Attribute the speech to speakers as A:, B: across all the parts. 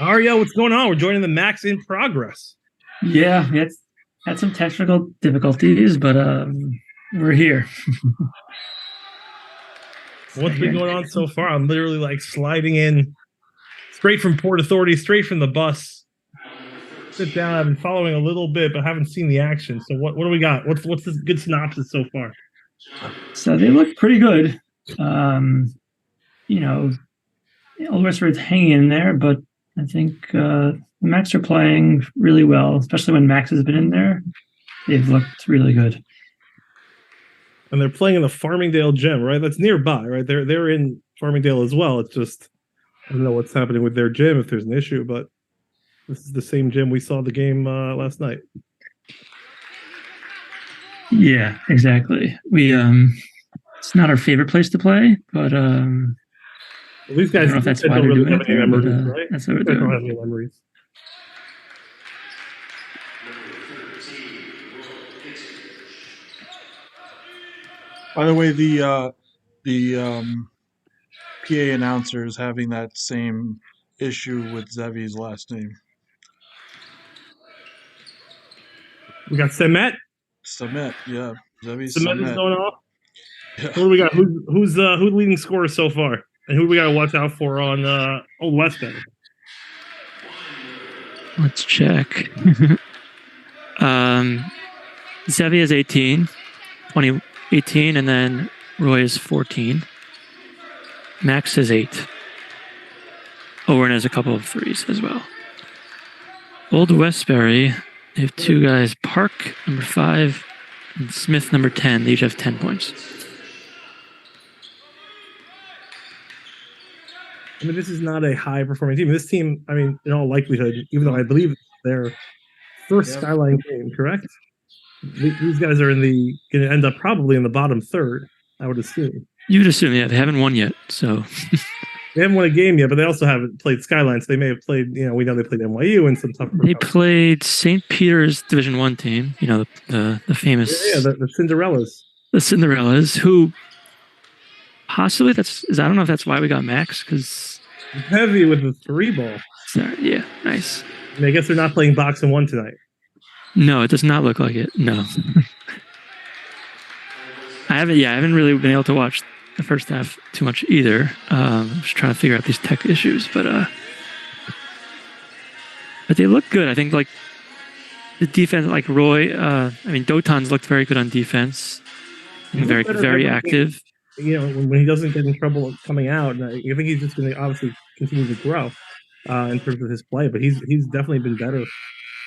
A: Ario, what's going on? We're joining the Max in progress.
B: Yeah, it's had some technical difficulties, but we're here.
A: What's been going on so far? I'm literally like sliding in straight from Port Authority, straight from the bus. Sit down. I've been following a little bit, but haven't seen the action. So what do we got? What's this good synopsis so far?
B: So they look pretty good. You know, Old Westbury's hanging in there, but I think the Max are playing really well, especially when Max has been in there. They've looked really good.
A: And they're playing in the Farmingdale gym, right? That's nearby, right? They're in Farmingdale as well. It's just I don't know what's happening with their gym if there's an issue, but this is the same gym we saw the game last night.
B: Yeah, exactly. We it's not our favorite place to play, but
A: these guys
B: I don't know if that's why
A: don't
B: they're
A: really
B: doing
A: have
B: it
A: any
B: there,
A: memories,
B: but
A: right?
B: that's what we're
A: They don't
B: doing.
A: have any memories.
C: By the way, the PA announcer is having that same issue with Zevi's last name.
A: We got Semet.
C: Submit, yeah. Zevi
A: Semet is
C: Submit.
A: going off.
C: Yeah.
A: What do we got? Who's leading scorers so far? And who do we got to watch out for on Old Westbury?
D: Let's check. Zevi is 18, 18, and then Roy is 14. Max is 8. Owen has a couple of threes as well. Old Westbury, they have two guys, Park, number 5, and Smith, number 10. They each have 10 points.
A: I mean, this is not a high-performing team. This team, I mean, in all likelihood, even though I believe it's their first Skyline game, correct? These guys are going to end up probably in the bottom third, I would assume.
D: You would assume, yeah, they haven't won yet, so.
A: They haven't won a game yet, but they also haven't played Skyline, so they may have played, we know they played NYU and some tough.
D: They played St. Peter's Division I team, the famous.
A: Yeah, the Cinderellas.
D: The Cinderellas, who possibly I don't know if that's why we got Max, because.
A: Heavy with the 3-ball.
D: Yeah, nice.
A: And I guess they're not playing box and 1 tonight.
D: No, it does not look like it. No. I haven't really been able to watch the first half too much either. I'm just trying to figure out these tech issues, but they look good. I think like the defense, like Roy, Dotan's looked very good on defense. Very, very active.
A: When he doesn't get in trouble coming out, I think he's just going to obviously continue to grow in terms of his play. But he's definitely been better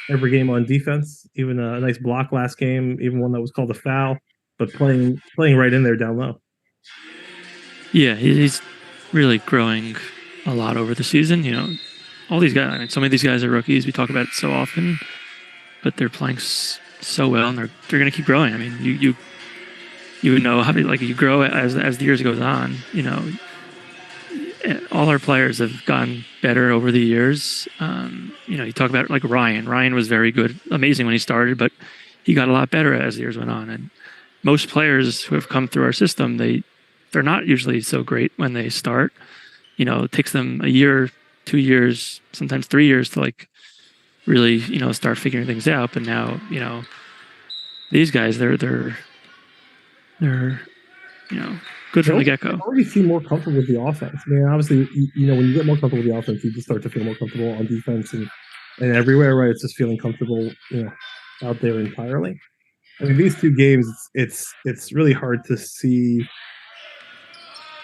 A: every game on defense. Even a nice block last game, even one that was called a foul, but playing right in there down low.
D: Yeah, he's really growing a lot over the season. All these guys. So many of these guys are rookies. We talk about it so often, but they're playing so well, and they're going to keep growing. I mean, you know how you grow as the years goes on. All our players have gotten better over the years. You talk about like Ryan. Ryan was very good, amazing when he started, but he got a lot better as the years went on. And most players who have come through our system, they're not usually so great when they start. It takes them a year, 2 years, sometimes 3 years to really start figuring things out. But now these guys they're good from the get-go.
A: I already feel more comfortable with the offense. I mean, obviously, when you get more comfortable with the offense, you just start to feel more comfortable on defense and everywhere, right? It's just feeling comfortable, out there entirely. I mean, these two games, it's really hard to see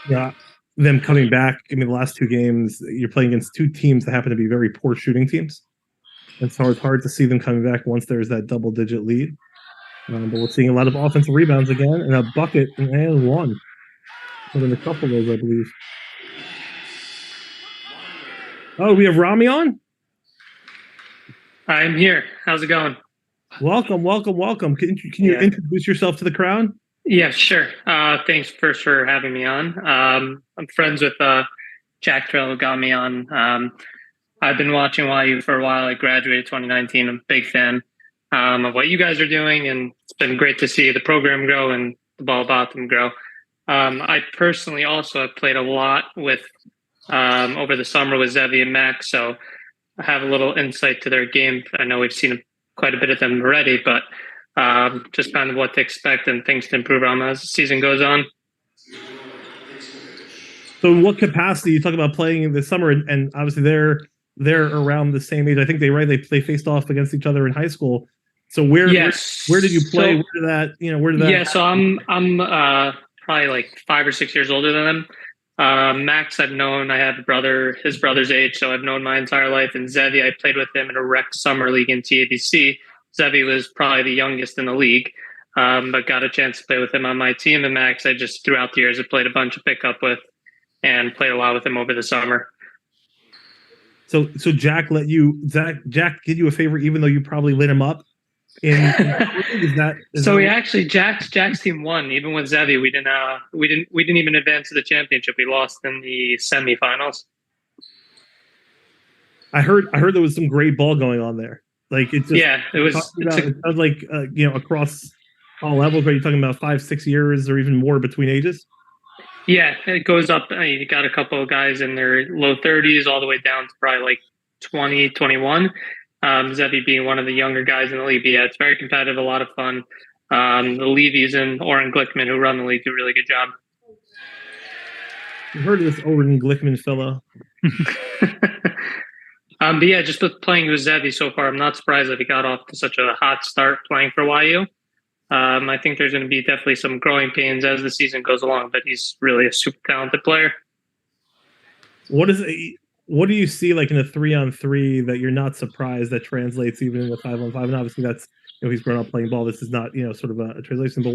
A: them coming back. I mean, the last two games, you're playing against two teams that happen to be very poor shooting teams. And so it's hard to see them coming back once there's that double-digit lead. But we're seeing a lot of offensive rebounds again, and a bucket and one. In a couple of those, I believe. Oh, we have Ramion?
E: I'm here. How's it going?
A: Welcome. Can you introduce yourself to the crowd?
E: Yeah, sure. Thanks first for having me on. I'm friends with Jack Drill, who got me on. I've been watching YU for a while. I graduated 2019. I'm a big fan of what you guys are doing, and it's been great to see the program grow and the Ball Habatim grow. I personally also have played a lot with over the summer with Zevi and Max, so have a little insight to their game. I know we've seen quite a bit of them already, but just kind of what to expect and things to improve on as the season goes on.
A: So in what capacity, you talk about playing in the summer, and obviously they're around the same age. I think they faced off against each other in high school. So where did you play?
E: So,
A: where did that?
E: Yeah, so I'm probably like 5 or 6 years older than him. Max, I've known. I have a brother, his brother's age, so I've known my entire life. And Zevi, I played with him in a rec summer league in TABC. Zevi was probably the youngest in the league, but got a chance to play with him on my team. And Max, I just throughout the years have played a bunch of pickup with and played a lot with him over the summer.
A: So Jack did you a favor, even though you probably lit him up.
E: Jack's team won. Even with Zevi, we didn't even advance to the championship. We lost in the semifinals.
A: I heard there was some great ball going on there. Like it was like across all levels. Are you talking about 5-6 years or even more between ages?
E: Yeah, it goes up. You got a couple of guys in their low 30s all the way down to probably like 20, 21. Zevi being one of the younger guys in the league. But yeah, it's very competitive, a lot of fun. The Levy's and Oren Glickman, who run the league, do a really good job.
A: You heard of this Oren Glickman fellow?
E: But yeah, just with playing with Zevi so far, I'm not surprised that he got off to such a hot start playing for YU. I think there's going to be definitely some growing pains as the season goes along, but he's really a super talented player.
A: What do you see like in a 3-on-3 that you're not surprised that translates even in the 5-on-5? And obviously that's, he's grown up playing ball. This is not, sort of a translation, but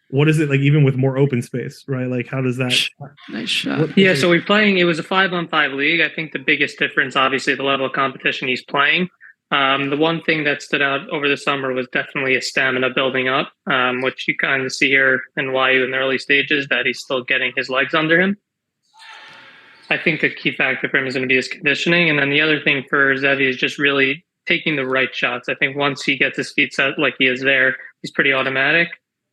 A: what is it like even with more open space, right? Like how does that?
D: Nice shot.
E: So it was a 5-on-5 league. I think the biggest difference, obviously the level of competition he's playing. The one thing that stood out over the summer was definitely his stamina building up, which you kind of see here in YU in the early stages, that he's still getting his legs under him. I think a key factor for him is going to be his conditioning. And then the other thing for Zevi is just really taking the right shots. I think once he gets his feet set like he is there, he's pretty automatic.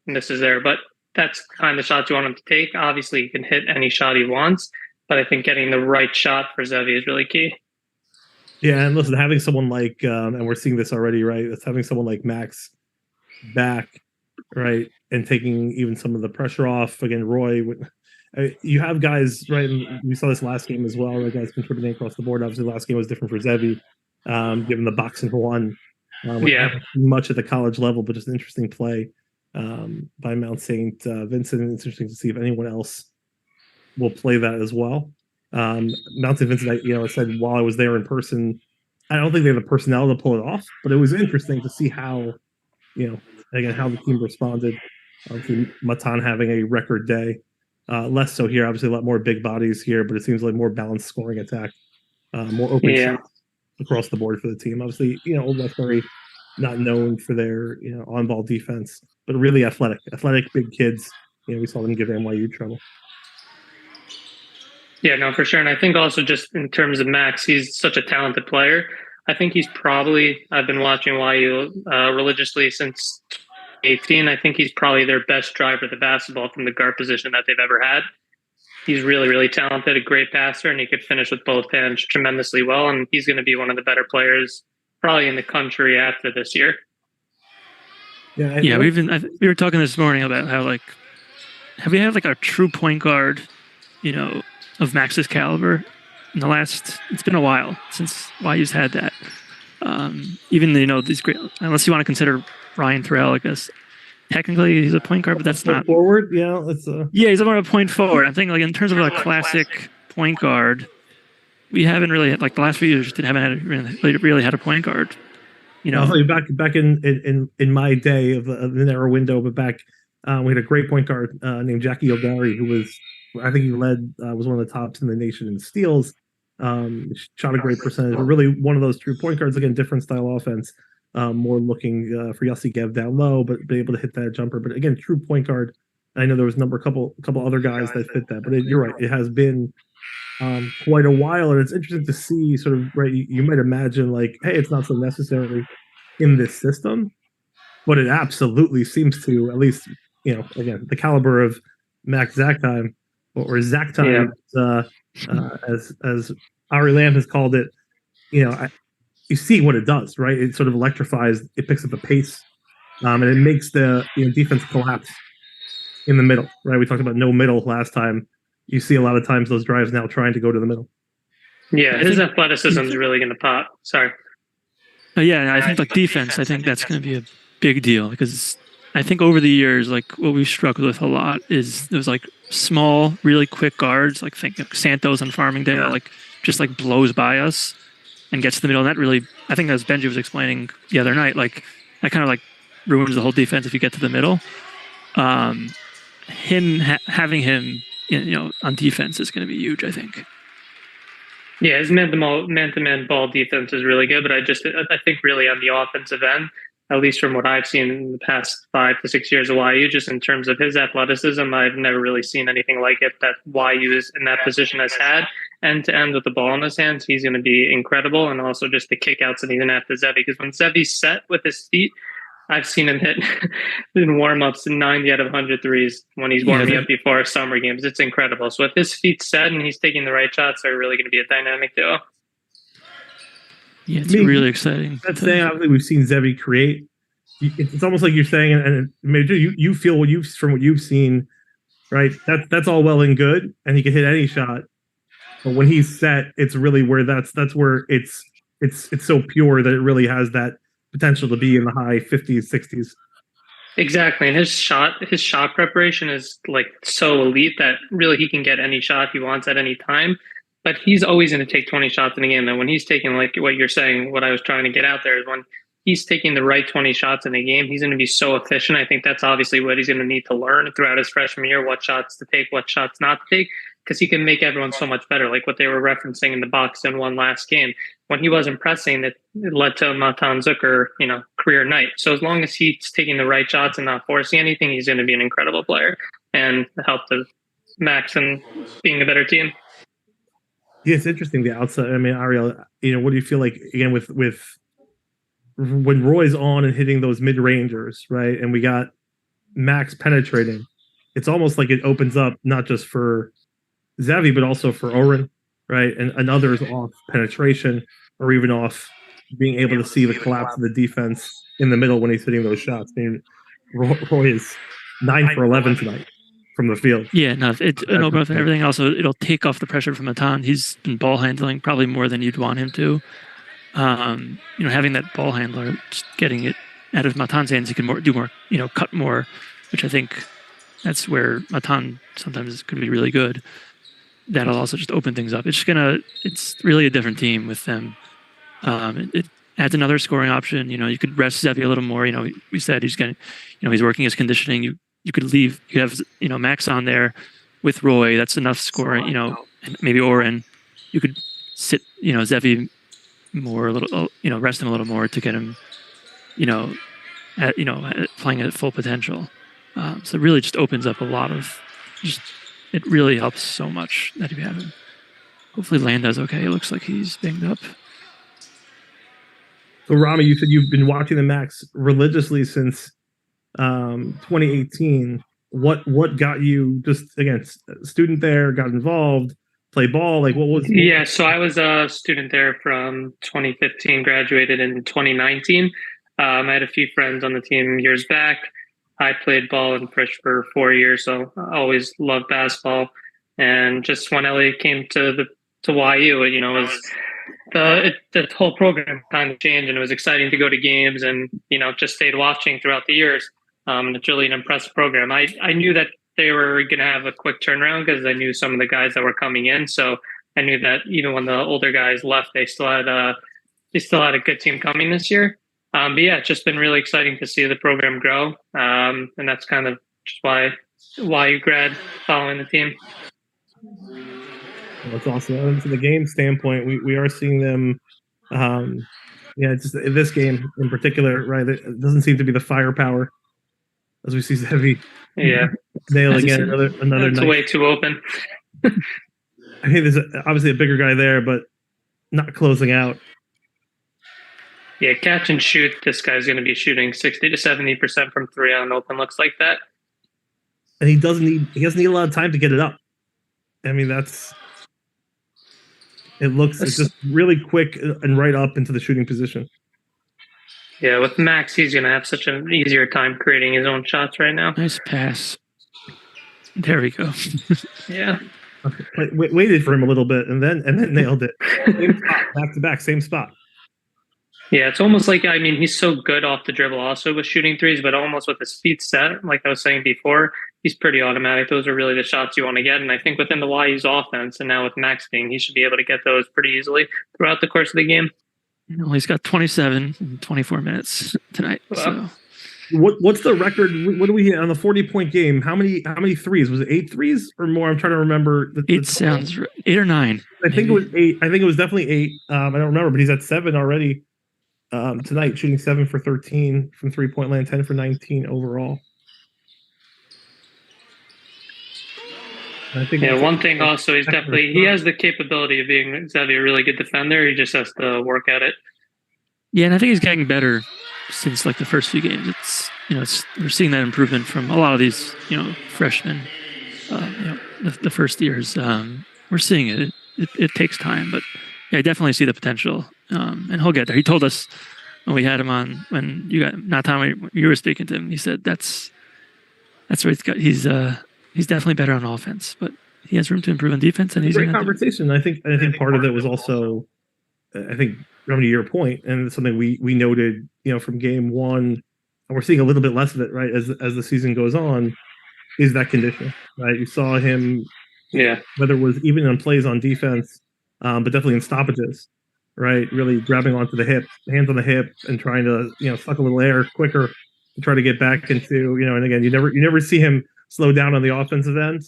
E: And this is there. But that's the kind of shots you want him to take. Obviously, he can hit any shot he wants. But I think getting the right shot for Zevi is really key.
A: Yeah, and listen, having someone like, and we're seeing this already, right? It's having someone like Max back, right? And taking even some of the pressure off. Again, Roy, you have guys, right? And we saw this last game as well, right? Guys contributing across the board. Obviously, the last game was different for Zevi, given the boxing for one. Much at the college level, but just an interesting play by Mount St. Vincent. It's interesting to see if anyone else will play that as well. Mount St. Vincent, I said while I was there in person, I don't think they have the personnel to pull it off, but it was interesting to see how, again, how the team responded. Obviously, Matan having a record day. Less so here, obviously a lot more big bodies here, but it seems like more balanced scoring attack, more open shots across the board for the team. Obviously, Old Westbury not known for their on-ball defense, but really athletic big kids. We saw them give NYU trouble.
E: Yeah, no, for sure. And I think also just in terms of Max, he's such a talented player. I think I've been watching YU religiously since 2018. I think he's probably their best driver of the basketball from the guard position that they've ever had. He's really, really talented, a great passer, and he could finish with both hands tremendously well. And he's going to be one of the better players probably in the country after this year.
D: Yeah, we were talking this morning about how have we had a true point guard, of Max's caliber in the last, it's been a while since YU's had that. Even, these great, unless you want to consider Ryan Terrell, I guess. Technically, he's a point guard, but that's not
A: forward.
D: He's more of a point forward. I'm thinking in terms of a classic point guard, we haven't really had, the last few years haven't really had a point guard.
A: I'll tell you back in my day of the narrow window, but back we had a great point guard named Jackie O'Gary, who was, I think he was one of the tops in the nation in steals. Shot a great percentage, but really one of those true point guards. Again, different style offense, more looking for Yossi Gev down low, but be able to hit that jumper. But again, true point guard. I know there was a couple other guys that fit that, but you're right. It has been quite a while, and it's interesting to see sort of, right, you might imagine hey, it's not so necessarily in this system, but it absolutely seems to, at least, again, the caliber of Max Zachtime or Zachtime, as Ari Lamb has called it. you see what it does, right? It sort of electrifies. It picks up the pace, and it makes the defense collapse in the middle, right? We talked about no middle last time. You see a lot of times those drives now trying to go to the middle.
E: Yeah, his athleticism is really going to pop. Sorry.
D: Yeah, I think like defense, I think that's going to be a big deal because I think over the years, like what we've struggled with a lot is those like small, really quick guards, like think of Santos and Farmingdale, like just like blows by us and gets to the middle. And that really, I think as Benji was explaining the other night, like that kind of like ruins the whole defense if you get to the middle. Having him, on defense is going to be huge, I think.
E: Yeah, his man-to-man ball defense is really good, but I think really on the offensive end, at least from what I've seen in the past 5 to 6 years of YU, just in terms of his athleticism, I've never really seen anything like it that YU is in that position has had. End to end with the ball in his hands, he's going to be incredible, and also just the kickouts that he's going to have to Zevi, because when Zevi's set with his feet, I've seen him hit in warm-ups 90 out of 100 threes when he's warming up before summer games. It's incredible. So if his feet's set and he's taking the right shots, they're really going to be a dynamic duo.
D: Yeah, it's really exciting.
A: That's saying, obviously, we've seen Zevi create. It's almost like you're saying, and Major, you feel from what you've seen, right? That's all well and good, and he can hit any shot. But when he's set, it's really where that's where it's so pure that it really has that potential to be in the high 50s, 60s.
E: Exactly. And his shot preparation is like so elite that really he can get any shot he wants at any time. But he's always going to take 20 shots in a game. And when he's taking, like what you're saying, what I was trying to get out there is when he's taking the right 20 shots in a game, he's going to be so efficient. I think that's obviously what he's going to need to learn throughout his freshman year, what shots to take, what shots not to take, because he can make everyone so much better. Like what they were referencing in the box in one last game. When he wasn't pressing, it led to Matan Zucker, career night. So as long as he's taking the right shots and not forcing anything, he's going to be an incredible player and help the Max and being a better team.
A: Yeah, it's interesting. The outside. I mean, Ariel, what do you feel like again with when Roy's on and hitting those mid rangers, right? And we got Max penetrating. It's almost like it opens up not just for Zevi, but also for Oren, right? And others off penetration or even off being able to see the collapse of the defense in the middle when he's hitting those shots. I mean, Roy is 9 for 11 tonight from the field.
D: Yeah, no, it's an open up and everything. Also, it'll take off the pressure from Matan. He's been ball handling probably more than you'd want him to. Having that ball handler, just getting it out of Matan's hands, he can do more, cut more, which I think that's where Matan sometimes could be really good. That'll also just open things up. It's really a different team with them. It adds another scoring option. You could rest Zevi a little more. We said he's he's working his conditioning. You could leave. You have Max on there with Roy. That's enough scoring. And maybe Oren. You could sit Zevi more a little. Rest him a little more to get him. Playing at full potential. So it really just opens up a lot of It really helps so much that you have him. Hopefully Landa's okay. It looks like he's banged up.
A: So Rami, you said you've been watching the Max religiously since 2018. What got you just again student there, got involved, play ball? Like what was?
E: Yeah, so I was a student there from 2015, graduated in 2019. I had a few friends on the team years back. I played ball in Frisch for 4 years, so I always loved basketball. And just when Elliot came to YU, it was the whole program kind of changed, and it was exciting to go to games and just stayed watching throughout the years. It's really an impressive program. I knew that they were going to have a quick turnaround because I knew some of the guys that were coming in. So I knew that even when the older guys left, they still had a good team coming this year. But yeah, it's just been really exciting to see the program grow. And that's kind of just why you grad following the team.
A: That's awesome. And from the game standpoint, we are seeing them. Just in this game in particular, right? It doesn't seem to be the firepower as we see Zevi.
E: Yeah,
A: nail again. Another.
E: It's
A: night.
E: way too open.
A: I think there's obviously a bigger guy there, but not closing out.
E: Yeah, catch and shoot. This guy's going to be shooting 60 to 70% from three on open looks like that.
A: And he doesn't need a lot of time to get it up. I mean, It's just really quick and right up into the shooting position.
E: Yeah, with Max, he's going to have such an easier time creating his own shots right now.
D: Nice pass. There we go.
E: Yeah.
A: Waited for him a little bit and then nailed it. Same spot, back to back, same spot.
E: Yeah, it's almost like, I mean, he's so good off the dribble also with shooting threes, but almost with his feet set, like I was saying before, he's pretty automatic. Those are really the shots you want to get. And I think within the YU's offense, and now with Max being, he should be able to get those pretty easily throughout the course of the game.
D: Well, he's got 27 in 24 minutes tonight.
E: Wow.
A: So. What's the record? What do we hit on the 40-point game? How many threes? Was it 8 threes or more? I'm trying to remember.
D: It sounds 8 or 9.
A: I think it was 8. I think it was definitely 8. I don't remember, but he's at 7 already tonight, shooting 7 for 13 from 3-point land, 10 for 19 overall. I think
E: one thing also is definitely he has the capability of being a really good defender. He just has to work at it.
D: Yeah, and I think he's getting better since like the first few games. We're seeing that improvement from a lot of these freshmen. The first years, we're seeing it. It takes time, but yeah, I definitely see the potential, and he'll get there. He told us when we had him on, when you were speaking to him, he said that's where he's definitely better on offense, but he has room to improve on defense. And he's
A: a great conversation. I think part of it was also, I think, to your point, and it's something we noted, from game one, and we're seeing a little bit less of it, right, as the season goes on, is that conditioning, right? You saw him, whether it was even on plays on defense, but definitely in stoppages, right, really grabbing onto the hip, hands on the hip, and trying to suck a little air quicker to try to get back into, and again, you never see him slow down on the offensive end.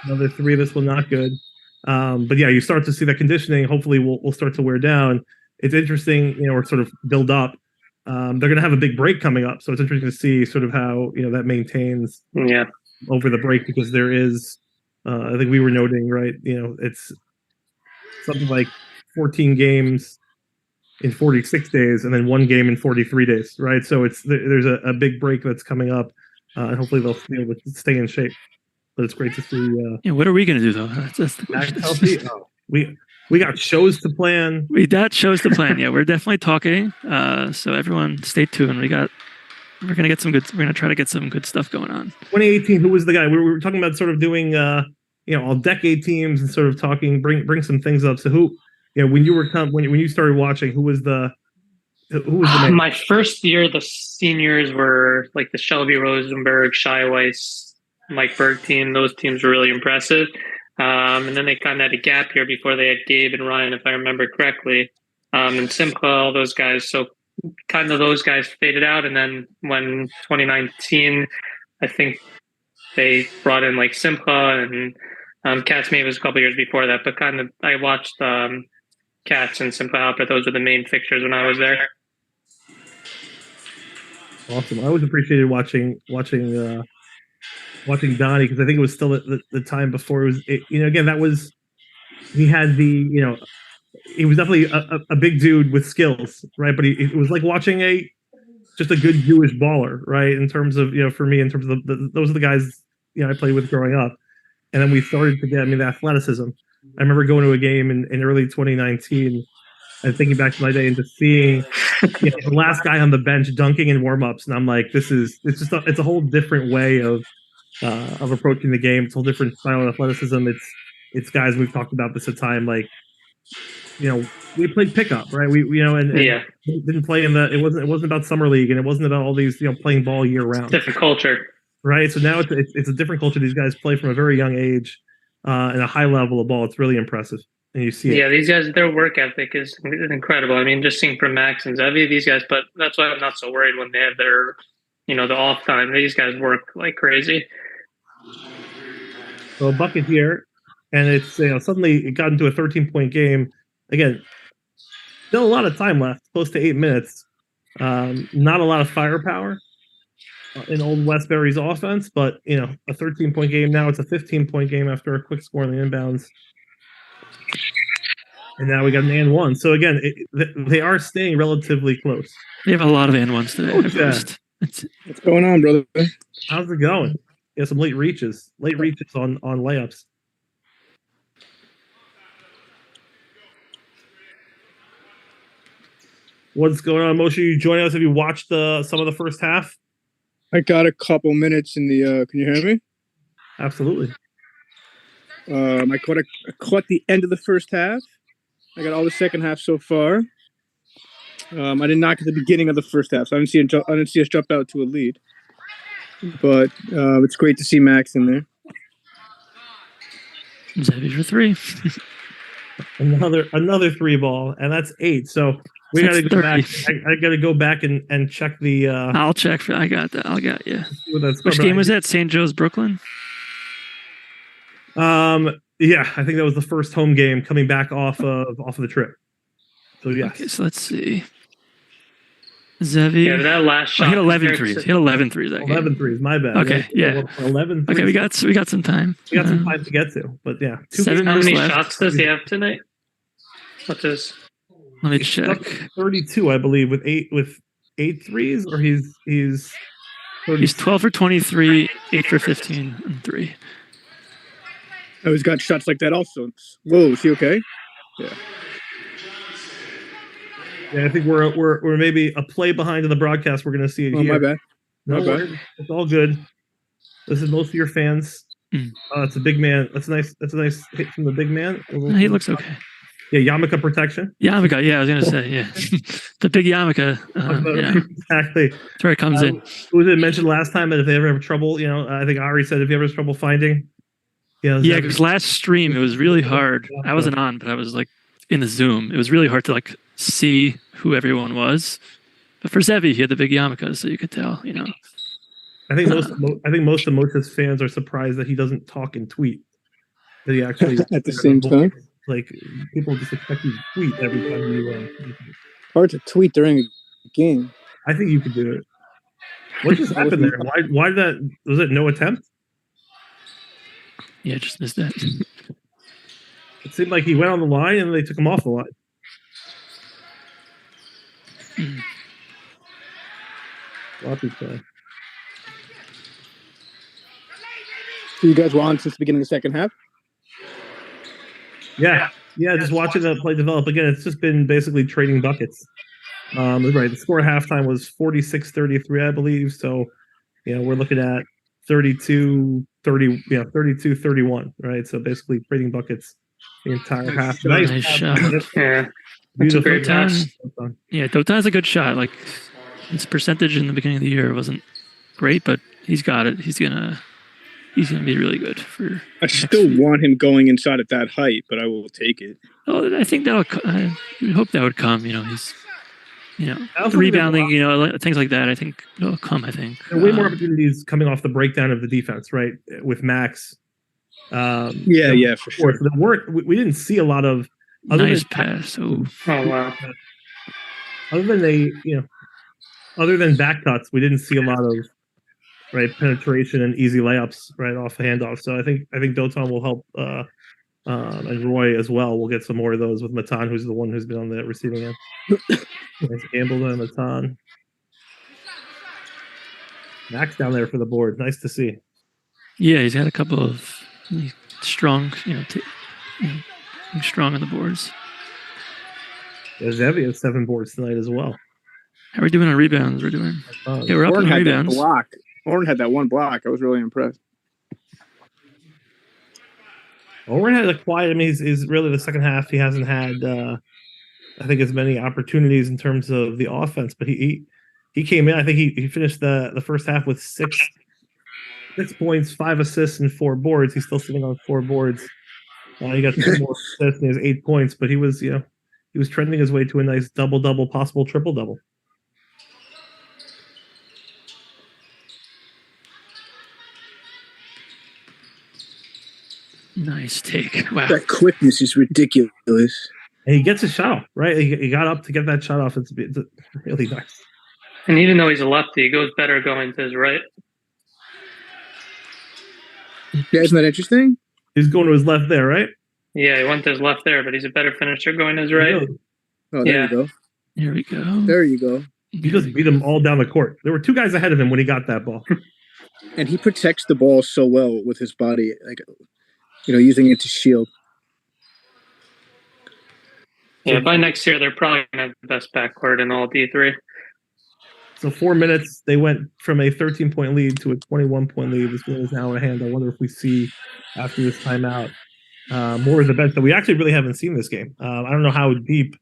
A: Another 3 of this was not good. But yeah, you start to see that conditioning. Hopefully we'll start to wear down. It's interesting, or sort of build up. They're going to have a big break coming up. So it's interesting to see sort of how, that maintains over the break, because there is, I think we were noting, right, it's something like 14 games in 46 days and then 1 game in 43 days, right? So there's a big break that's coming up. And hopefully they'll be able to stay in shape. But it's great to see.
D: What are we going to do, though? That's the question.
A: We got shows to plan.
D: We got shows to plan. Yeah, we're definitely talking. So everyone, stay tuned. We're going to get some good. We're going to try to get some good stuff going on. 2018.
A: Who was the guy? We were talking about sort of doing, all decade teams and sort of talking. Bring some things up. So who, when you were when you started watching, who was the name?
E: My first year, the seniors were like the Shelby Rosenberg, Shai Weiss, Mike Berg team. Those teams were really impressive. And then they kind of had a gap here before they had Gabe and Ryan, if I remember correctly. And Simcha, all those guys. So kind of those guys faded out. And then when 2019, I think they brought in like Simcha and Katz. Maybe was a couple years before that. But kind of I watched Katz and Simcha Alper. Those were the main fixtures when I was there.
A: Awesome. I always appreciated watching Donnie, because I think it was still at the time before it was, again, that was, he had the, he was definitely a big dude with skills, right? But it was like watching just a good Jewish baller, right? In terms of, for me, in terms of those are the guys, I played with growing up. And then we started to get, the athleticism. I remember going to a game in early 2019 and thinking back to my day and just seeing the last guy on the bench dunking in warmups, and I'm like, it's a whole different way of approaching the game. It's a whole different style of athleticism. It's guys, we've talked about this a time, like, we played pickup, right? We didn't play it wasn't about summer league, and it wasn't about all these playing ball year round.
E: Different culture,
A: right? So now it's a different culture. These guys play from a very young age and a high level of ball. It's really impressive. And you see it.
E: Yeah, these guys, their work ethic is incredible. Just seeing from Max and Zevi, these guys, but that's why I'm not so worried when they have their, the off time. These guys work like crazy.
A: So a bucket here, and it's, suddenly it got into a 13-point game. Again, still a lot of time left, close to 8 minutes. Not a lot of firepower in Old Westbury's offense, but, a 13-point game. Now it's a 15-point game after a quick score on the inbounds. And now we got an and one. So again, they are staying relatively close.
D: They have a lot of and ones today.
F: What's going on, brother?
A: How's it going? Yeah, some late reaches on layups. What's going on, Moshe? You joining us? Have you watched some of the first half?
F: I got a couple minutes in the. Can you hear me?
A: Absolutely.
F: I caught the end of the first half. I got all the second half so far. I did not get the beginning of the first half, so I didn't see us jump out to a lead. But it's great to see Max in there.
D: Zevi for 3.
A: Another 3 ball, and that's 8. So we got to go back. I got to go back and check the.
D: I'll check. I got that. I got you.
A: Which
D: game was that? St. Joe's, Brooklyn.
A: Yeah, I think that was the first home game coming back off of the trip. So yes.
D: Okay, so let's see. Zevi.
E: Yeah, that last shot.
D: Hit 11 threes. Hit 11 threes.
A: 11 threes. My bad.
D: Okay, yeah.
A: 11 threes.
D: Okay, we got some time.
A: We got some time to get to, but yeah.
D: 7
E: How
D: minutes
E: many
D: left.
E: shots does he have tonight? What's his?
D: Let me check.
A: 32, I believe, with eight threes, or he's
D: 12 for 23, 8 for 15, and 3.
F: Oh, he's got shots like that also. Whoa, is he okay? Yeah.
A: Yeah, I think we're maybe a play behind in the broadcast. We're going to see it here.
F: My bad.
A: No, it's all good. This is mostly your fans. It's a big man. That's a nice hit from the big man.
D: He looks okay.
A: Yeah, yarmulke protection.
D: Yarmulke, yeah, I was going to say, yeah. The big yarmulke. Yeah.
A: Exactly.
D: That's where it comes in.
A: Was it mentioned last time that if they ever have trouble, I think Ari said if you ever have trouble finding.
D: Yeah, because last stream, it was really hard. I wasn't on, but I was like in the Zoom. It was really hard to like see who everyone was. But for Zevi, he had the big yarmulke, so you could tell,
A: I think most of Moshe's fans are surprised that he doesn't talk and tweet. That he actually
F: at the same time.
A: Like people just expect you to tweet every time you.
F: Hard to tweet during a game.
A: I think you could do it. What just happened there? Why did that? Was it no attempt?
D: Yeah, just missed that.
A: It seemed like he went on the line and they took him off the line. Sloppy play.
F: So you guys were on since the beginning of the second half?
A: Yeah, just watching the play develop. Again, it's just been basically trading buckets. Right, the score at halftime was 46-33, I believe. So, we're looking at 32-31, right? So basically trading buckets the entire half.
D: Nice shot.
E: Yeah.
A: Beautiful
E: pass.
D: Yeah, Dotan's a good shot. Like his percentage in the beginning of the year wasn't great, but he's got it. He's gonna be really good for.
F: I still want him going inside at that height, but I will take it.
D: Oh, I think I would hope that would come. He's rebounding, things like that. I think it'll come. I think
A: there are way more opportunities coming off the breakdown of the defense, right? With Max.
F: For sure.
A: So we didn't see a lot of
D: nice pass.
E: Oh wow.
A: Other than back cuts, we didn't see a lot of penetration and easy layups right off the handoff. So I think Dotan will help, and Roy as well. We'll get some more of those with Matan, who's the one who's been on the receiving end. Nice gamble and Matan. Max down there for the board. Nice to see.
D: Yeah, he's had a couple of strong, strong on the boards.
A: Zevi has 7 boards tonight as well.
D: How are we doing on rebounds? We're up on rebounds.
F: Orrin had that one block. I was really impressed.
A: Orrin had a quiet. I mean, he's really the second half. He hasn't had, I think, as many opportunities in terms of the offense. But he came in. I think he finished the first half with 6 points, 5 assists, and 4 boards. He's still sitting on 4 boards. He got 2 more assists and he has 8 points. But he was trending his way to a nice double-double, possible triple-double.
D: Nice take. Wow.
F: That quickness is ridiculous.
A: And he gets a shot off, right? He got up to get that shot off. It's really nice.
E: And even though he's a lefty, he goes better going to his right.
F: Yeah, isn't that interesting?
A: He's going to his left there, right?
E: Yeah, he went to his left there, but he's a better finisher going to his right.
A: Really?
F: Oh, there
E: Yeah.
F: you go.
D: Here we go.
F: There you go.
A: He just beat them all down the court. There were 2 guys ahead of him when he got that ball.
F: And he protects the ball so well with his body, using it to shield.
E: Yeah, by next year, they're probably going to have the best backcourt in all D3.
A: So 4 minutes, they went from a 13-point lead to a 21-point lead. This game is now in hand. I wonder if we see after this timeout more of the bench that we actually really haven't seen this game. I don't know how deep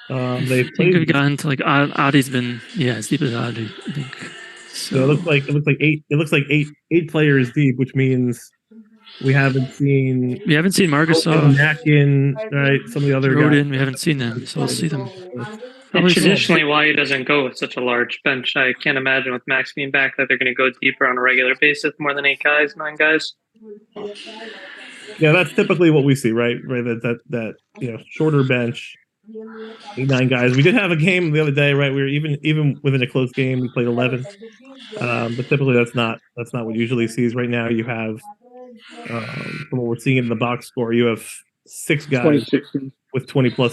A: they've
D: I think
A: played.
D: we've gotten to like Adi's been as deep as Adi, I think. So
A: Yeah, it looks like eight players deep, which means we haven't seen
D: Marcusov,
A: Nakin, right? Some of the other
D: Rodin.
A: guys.
D: We haven't seen them, so we'll see them.
E: And traditionally, why he doesn't go with such a large bench? I can't imagine with Max being back that they're going to go deeper on a regular basis, more than 8 guys, 9 guys.
A: Yeah, that's typically what we see, right? Right, that shorter bench, 8, 9 guys. We did have a game the other day, right? We were even within a close game, we played 11. But typically that's not what usually sees. Right now, you have from what we're seeing in the box score, you have 6 guys with 24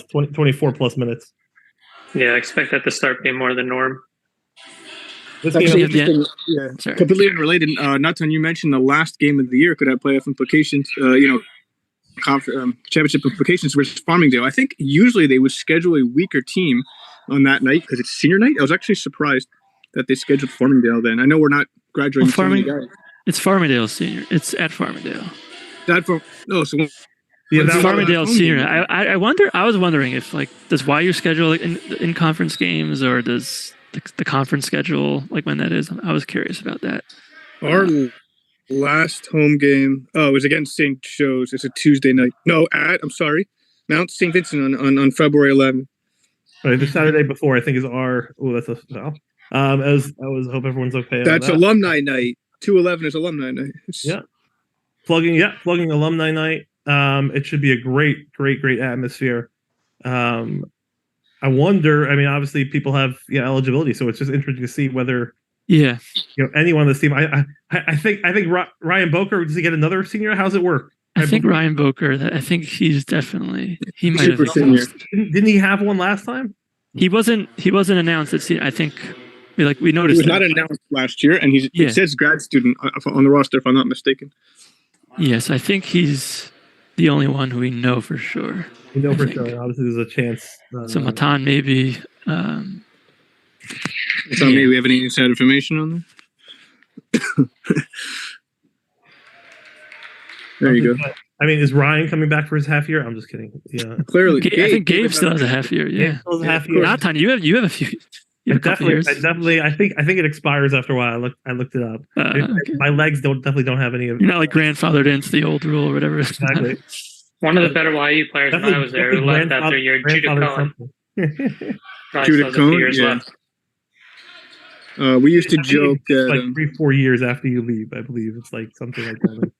A: plus minutes.
E: Yeah, I expect that to start being more the norm.
A: This
F: Actually,
A: game,
F: interesting. Completely unrelated. Nathan, you mentioned the last game of the year could have playoff implications. Championship implications versus Farmingdale. I think usually they would schedule a weaker team on that night because it's senior night. I was actually surprised that they scheduled Farmingdale then. I know we're not graduating.
D: It's Farmingdale senior. It's at Farmingdale.
A: Yeah,
D: that's Farmingdale senior. I was wondering if does YU schedule in conference games, or does the conference schedule when that is? I was curious about that.
F: Our last home game was against St. Joe's. It's a Tuesday night. No, Mount St. Vincent on February 11th.
A: Right, the Saturday before I think is our. Oh, that's a foul. I hope everyone's okay.
F: That's alumni night. 2/11 is alumni night.
A: Plugging alumni night. It should be a great atmosphere. I wonder. I mean, obviously, people have eligibility, so it's just interesting to see whether anyone on this team. I think Ryan Boker, does he get another senior? How's it work?
D: I think Ryan Boker. I think he's definitely might
F: super
D: have.
F: Senior.
A: Didn't he have one last time?
D: He wasn't announced at senior. I think we noticed.
F: He was not announced last year, and it says grad student on the roster, if I'm not mistaken.
D: Yes, I think he's the only one who we know for sure.
A: We know for sure. Obviously, there's a chance.
D: So Matan maybe.
F: Maybe we have any inside information on that. There you go.
A: I mean, is Ryan coming back for his half year? I'm just kidding. Yeah,
F: clearly.
D: I think Gabe still has a half year. Yeah,
A: half year.
D: Natan, you have a few. You have a couple years.
A: I think it expires after a while. I looked it up.
D: Okay.
A: My legs definitely don't have any of.
D: You're not grandfathered into the old rule or whatever.
A: Exactly.
E: One of the better YU players when I was there who left after year, Judah Cohen.
F: Judah Cohen,
E: left.
F: We used to joke
A: that 3-4 years after you leave, I believe it's something like that.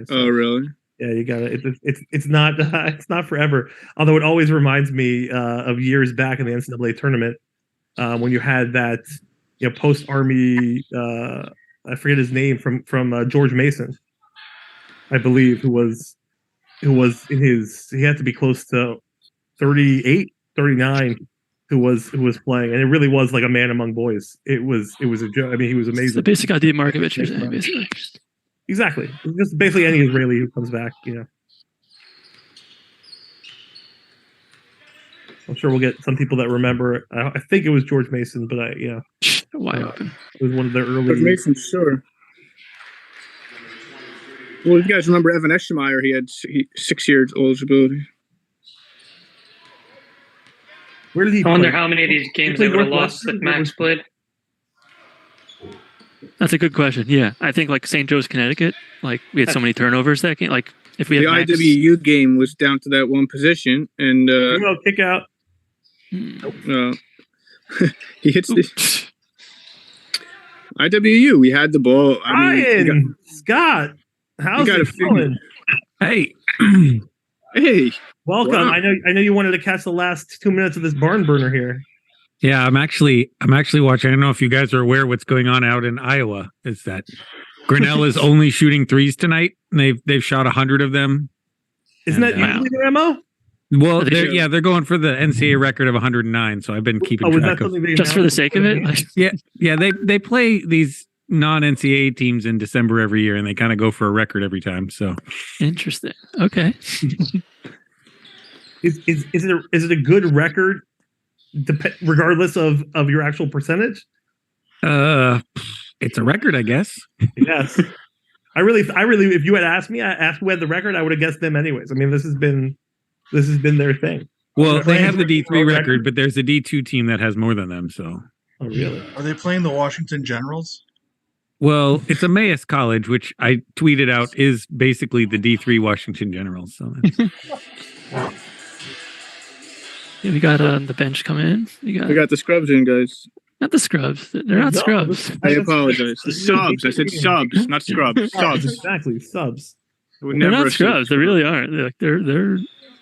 F: Oh, really?
A: Yeah, you got it. It's not forever. Although it always reminds me of years back in the NCAA tournament when you had that post Army. I forget his name from George Mason, I believe, who was in his. He had to be close to 38, 39. Who was playing, and it really was like a man among boys. It was a joke. I mean, he was amazing.
D: It's the basic idea of Markovich, you're saying, basically.
A: Exactly. It's just basically any Israeli who comes back, I'm sure we'll get some people that remember. I think it was George Mason, but
D: wide open.
A: It was one of the early.
F: George Mason, sure. Well, you guys remember Evan Eschmeyer? He had 6 years eligibility.
A: Where did he
E: I wonder
A: play?
E: how many of these games they would have lost if Max played.
D: That's a good question. Yeah, I think St. Joe's, Connecticut. We had so many turnovers that game. If we had
F: the
D: Max,
F: IWU game was down to that one position, and
A: kick out.
F: He hits the IWU. We had the ball.
A: Ryan Scott, how's it going?
G: Hey.
F: Hey.
A: Welcome. Wow. I know you wanted to catch the last 2 minutes of this barn burner here.
G: Yeah, I'm actually watching. I don't know if you guys are aware what's going on out in Iowa. Is that Grinnell is only shooting threes tonight? And they've shot 100 of them.
A: Isn't that usually their MO?
G: Well, they're going for the NCAA record of 109. So I've been keeping track of
D: just for the sake of it.
G: Yeah. They play these non-NCAA teams in December every year, and they kind of go for a record every time. So
D: interesting. Okay.
A: is it a good record, regardless of your actual percentage?
G: It's a record, I guess.
A: Yes. I really, if you had asked me, who had the record, I would have guessed them anyways. I mean, this has been their thing.
G: Well, they have the D3 record, but there's a D2 team that has more than them. So.
A: Oh, really?
C: Are they playing the Washington Generals?
G: Well, it's Emmaus College, which I tweeted out is basically the D3 Washington Generals. So.
D: Yeah, we got the bench come in.
F: We got the scrubs in, guys.
D: Not the scrubs. They're not scrubs.
F: I apologize. The subs. I said subs, not scrubs. Subs.
A: Exactly, subs.
D: They're not scrubs. They really aren't. They're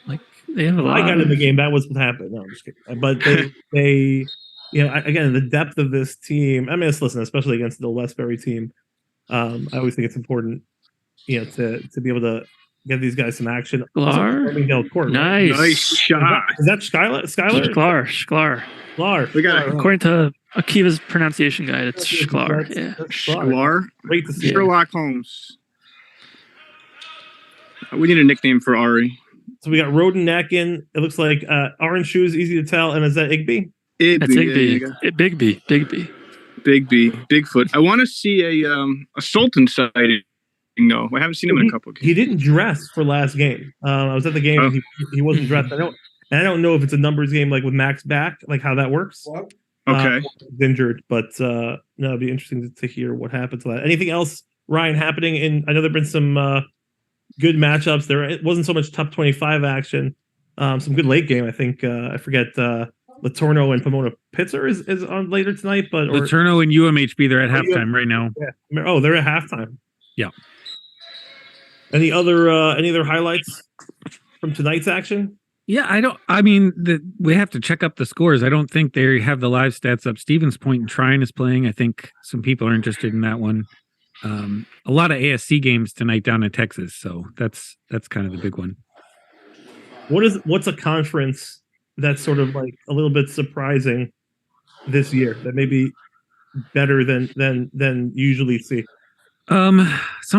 D: like they have a lot.
A: I got in the game. That was what happened. No, I'm just kidding. But they again, the depth of this team. I mean, listen, especially against the Old Westbury team. I always think it's important, to be able to get these guys some action.
D: Sklar.
A: Court,
D: nice.
A: Right?
F: Nice shot.
A: Is that Skylar?
D: Sklar.
F: We got
D: according to Akiva's pronunciation guide, it's Sklar.
A: That's
D: Yeah.
F: Sklar.
A: Great to see.
F: Sherlock Holmes. We need a nickname for Ari.
A: So we got Roden Nakin. It looks like orange shoes, easy to tell. And is that Igby?
D: That's Igby. Big B.
F: Big B. Bigfoot. I want to see a Sultan sighting. No, I haven't seen him in a couple of games.
A: He didn't dress for last game. I was at the game. And he wasn't dressed. I don't know if it's a numbers game like with Max back, like how that works.
C: What?
F: Okay.
A: Injured, but no, it'd be interesting to hear what happens to that. Anything else, Ryan, happening? I know there've been some good matchups. It wasn't so much top 25 action. Some good late game. I think I forget. Latorno and Pomona Pitzer is on later tonight, but
G: Latorno and UMHB, they're at halftime right now.
A: Yeah. Oh, they're at halftime.
G: Yeah.
A: Any other highlights from tonight's action?
G: Yeah, we have to check up the scores. I don't think they have the live stats up. Stevens Point and Trine is playing. I think some people are interested in that one. A lot of ASC games tonight down in Texas, so that's kind of the big one.
A: What's a conference that's sort of like a little bit surprising this year that may be better than usually see?
G: Some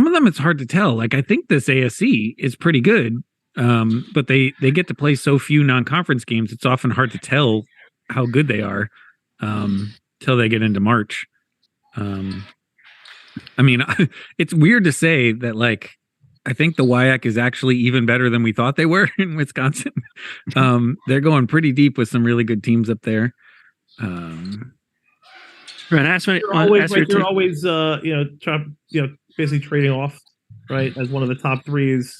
G: of them it's hard to tell. Like I think this ASC is pretty good. But they get to play so few non-conference games. It's often hard to tell how good they are till they get into March. I mean, it's weird to say that. Like, I think the WIAC is actually even better than we thought they were in Wisconsin. They're going pretty deep with some really good teams up there.
A: Right, they're always basically trading off. Right, as one of the top threes.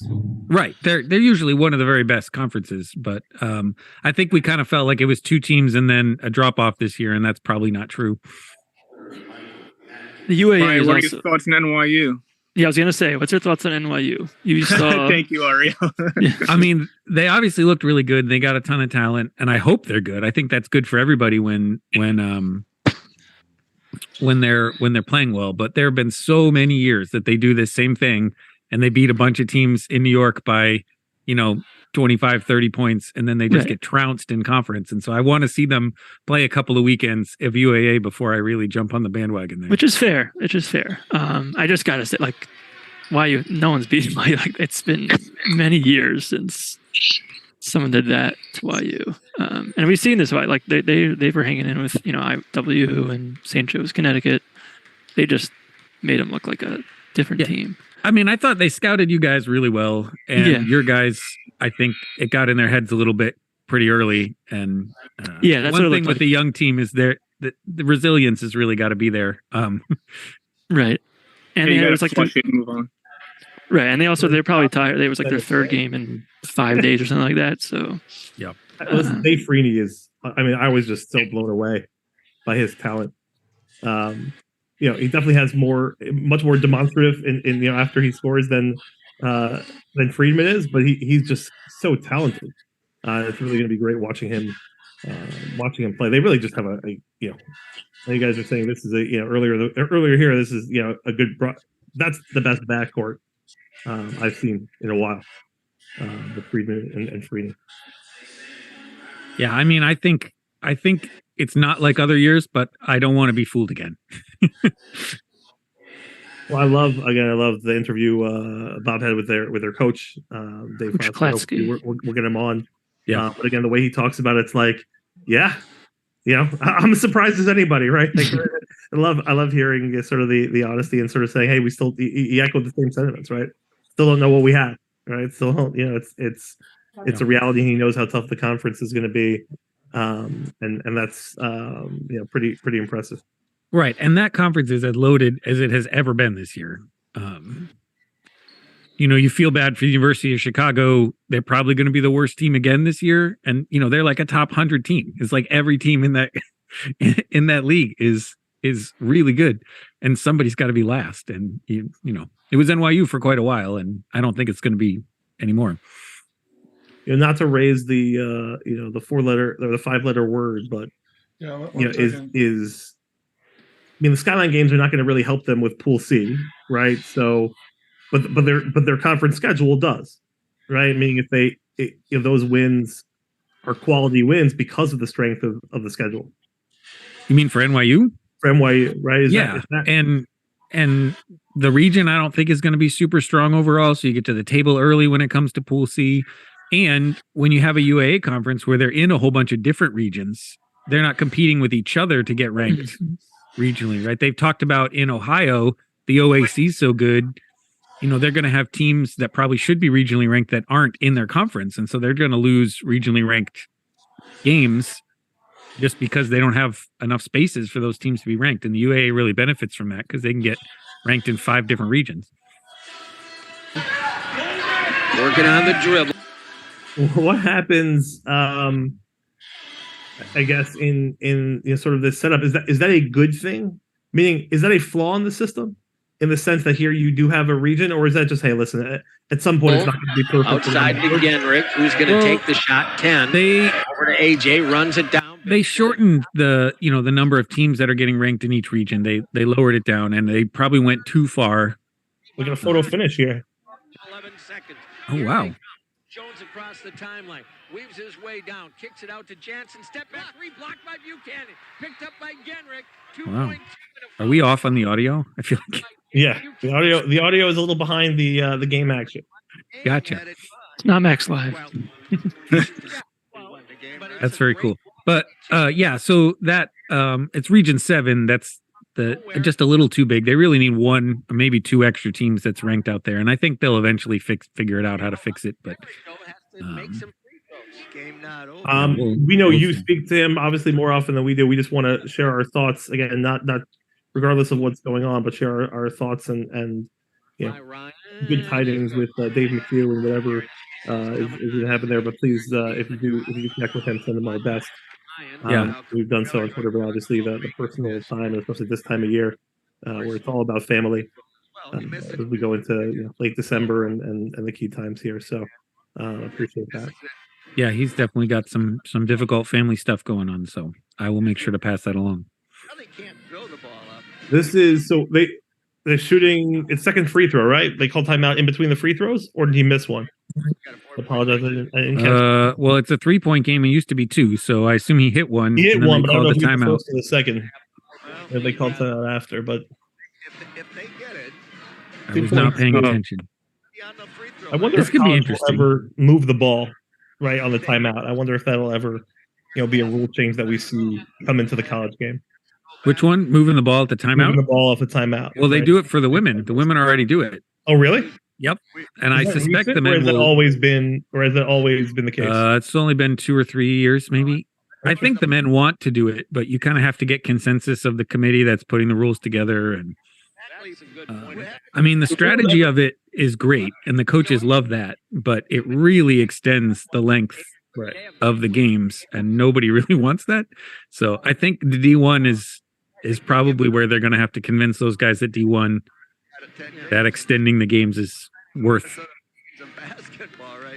G: Right, they're usually one of the very best conferences, but I think we kind of felt like it was two teams and then a drop off this year, and that's probably not true.
D: The UAA
F: Ryan,
D: is
F: what are
D: also.
F: your thoughts on NYU?
D: Yeah, I was gonna say, what's your thoughts on NYU? You saw.
F: Thank you, Ariel.
G: I mean, they obviously looked really good. And they got a ton of talent, and I hope they're good. I think that's good for everybody when they're playing well. But there have been so many years that they do this same thing and they beat a bunch of teams in New York by 25 30 points, and then they just get trounced in conference. And so I want to see them play a couple of weekends of UAA before I really jump on the bandwagon there.
D: Which is fair. I just gotta say, like, no one's beaten YU. Like, it's been many years since someone did that to YU, and we've seen this. Like they were hanging in with IW and St. Joe's, Connecticut. They just made them look like a different team.
G: I mean, I thought they scouted you guys really well, and your guys, I think it got in their heads a little bit pretty early. And
D: that's
G: one thing with the young team is the resilience has really got to be there.
D: Right, and it was like
F: move on.
D: Right, and they're probably tired. It was like their third game in 5 days or something like that. So,
A: yeah. Dave Freeney is. I mean, I was just so blown away by his talent. He definitely has much more demonstrative in after he scores than Friedman is, but he's just so talented. It's really going to be great watching him play. They really just have you guys are saying this is earlier here. This is a good. That's the best backcourt I've seen in a while. The Friedman and Freeney.
G: Yeah, I mean, I think it's not like other years, but I don't want to be fooled again.
A: Well, I love the interview Bob had with their coach Dave Foster. We'll get him on
G: Yeah.
A: But again, the way he talks about it's like, yeah, I'm as surprised as anybody, right? Like, I love hearing sort of the honesty and sort of saying, hey, we still he echoed the same sentiments, right? Still don't know what we have, right? Still don't, it's a reality. He knows how tough the conference is going to be, and that's pretty impressive.
G: Right, and that conference is as loaded as it has ever been this year. You feel bad for the University of Chicago. They're probably going to be the worst team again this year, and they're like a top 100 team. It's like every team in that in that league is really good, and somebody's got to be last. And it was NYU for quite a while, and I don't think it's going to be anymore.
A: Not to raise the the 4-letter or the 5-letter word, but is the Skyline games are not going to really help them with Pool C, right? So. But their conference schedule does, right? Meaning if those wins are quality wins because of the strength of the schedule.
G: You mean for NYU?
A: For NYU, right? Is
G: yeah,
A: that...
G: and the region I don't think is going to be super strong overall. So you get to the table early when it comes to Pool C, and when you have a UAA conference where they're in a whole bunch of different regions, they're not competing with each other to get ranked regionally, right? They've talked about in Ohio the OAC is so good. They're going to have teams that probably should be regionally ranked that aren't in their conference. And so they're going to lose regionally ranked games just because they don't have enough spaces for those teams to be ranked. And the UAA really benefits from that because they can get ranked in 5 different regions.
H: Working on the dribble.
A: What happens, I guess, in sort of this setup? Is that a good thing? Meaning, is that a flaw in the system? In the sense that here you do have a region, or is that just, hey, listen, at some point it's not going to be perfect.
H: Outside to Genrick, who's going to take the shot 10. Over to AJ, runs it down.
G: They shortened the number of teams that are getting ranked in each region. They lowered it down, and they probably went too far.
A: Look at a photo finish here.
H: 11 seconds.
G: Oh, wow.
H: Jones across the timeline, weaves his way down, kicks it out to Jansen, step back, blocked by Buchanan, picked up by Genrick.
G: Wow. Are we off on the audio? I feel like.
A: Yeah, the audio is a little behind the game action.
G: Gotcha.
D: It's not Max Live.
G: That's very cool. But so that it's Region 7. That's just a little too big. They really need 1 or maybe 2 extra teams that's ranked out there, and I think they'll eventually figure it out how to fix it. But
A: we know you speak to him obviously more often than we do. We just want to share our thoughts again, not regardless of what's going on, but share our thoughts and good tidings with Dave McHugh and whatever is going to happen there. But please, if you connect with him, send him our best. We've done so on Twitter, but obviously the personal time, especially this time of year, where it's all about family, as we go into late December and the key times here. So appreciate that.
G: Yeah, he's definitely got some difficult family stuff going on. So I will make sure to pass that along.
A: This is they're shooting. It's second free throw, right? They call timeout in between the free throws, or did he miss one? I apologize. I didn't catch
G: well, it's a 3-point game. It used to be 2, so I assume he hit one.
A: He hit one, but I don't know if he
G: timeout.
A: was the second. Or they called timeout after, but
H: if they get it,
G: I was not paying attention.
A: I wonder if college will ever move the ball right on the timeout. I wonder if that'll ever, be a rule change that we see come into the college game.
G: Which one? Moving the ball at the timeout?
A: Moving the ball off the timeout.
G: Well, they do it for the women. The women already do it.
A: Oh, really?
G: Yep. And I suspect the men
A: has that always been the case?
G: It's only been 2 or 3 years, maybe. I think the men want to do it, but you kind of have to get consensus of the committee that's putting the rules together. And the strategy of it is great, and the coaches love that, but it really extends the length of the games, and nobody really wants that. So I think the D1 is probably where they're going to have to convince those guys at D1 that extending the games is worth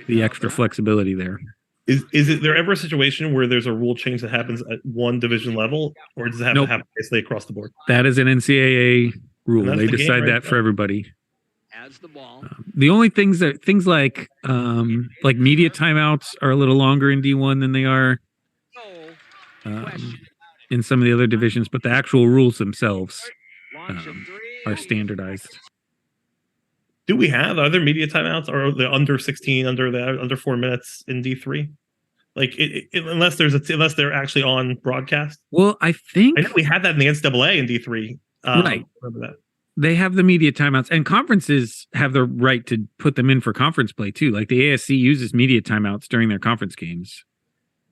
G: the extra flexibility there.
A: Is there ever a situation where there's a rule change that happens at one division level, or does it have to happen basically across the board?
G: That is an NCAA rule. They decide that for everybody. The only things like media timeouts are a little longer in D1 than they are in some of the other divisions, but the actual rules themselves are standardized.
A: Do we have other media timeouts, or the under 16, under 4 minutes in D3? Like unless unless they're actually on broadcast.
G: Well, I
A: know we had that in the NCAA in D3.
G: Right.
A: Remember that.
G: They have the media timeouts, and conferences have the right to put them in for conference play too. Like the ASC uses media timeouts during their conference games.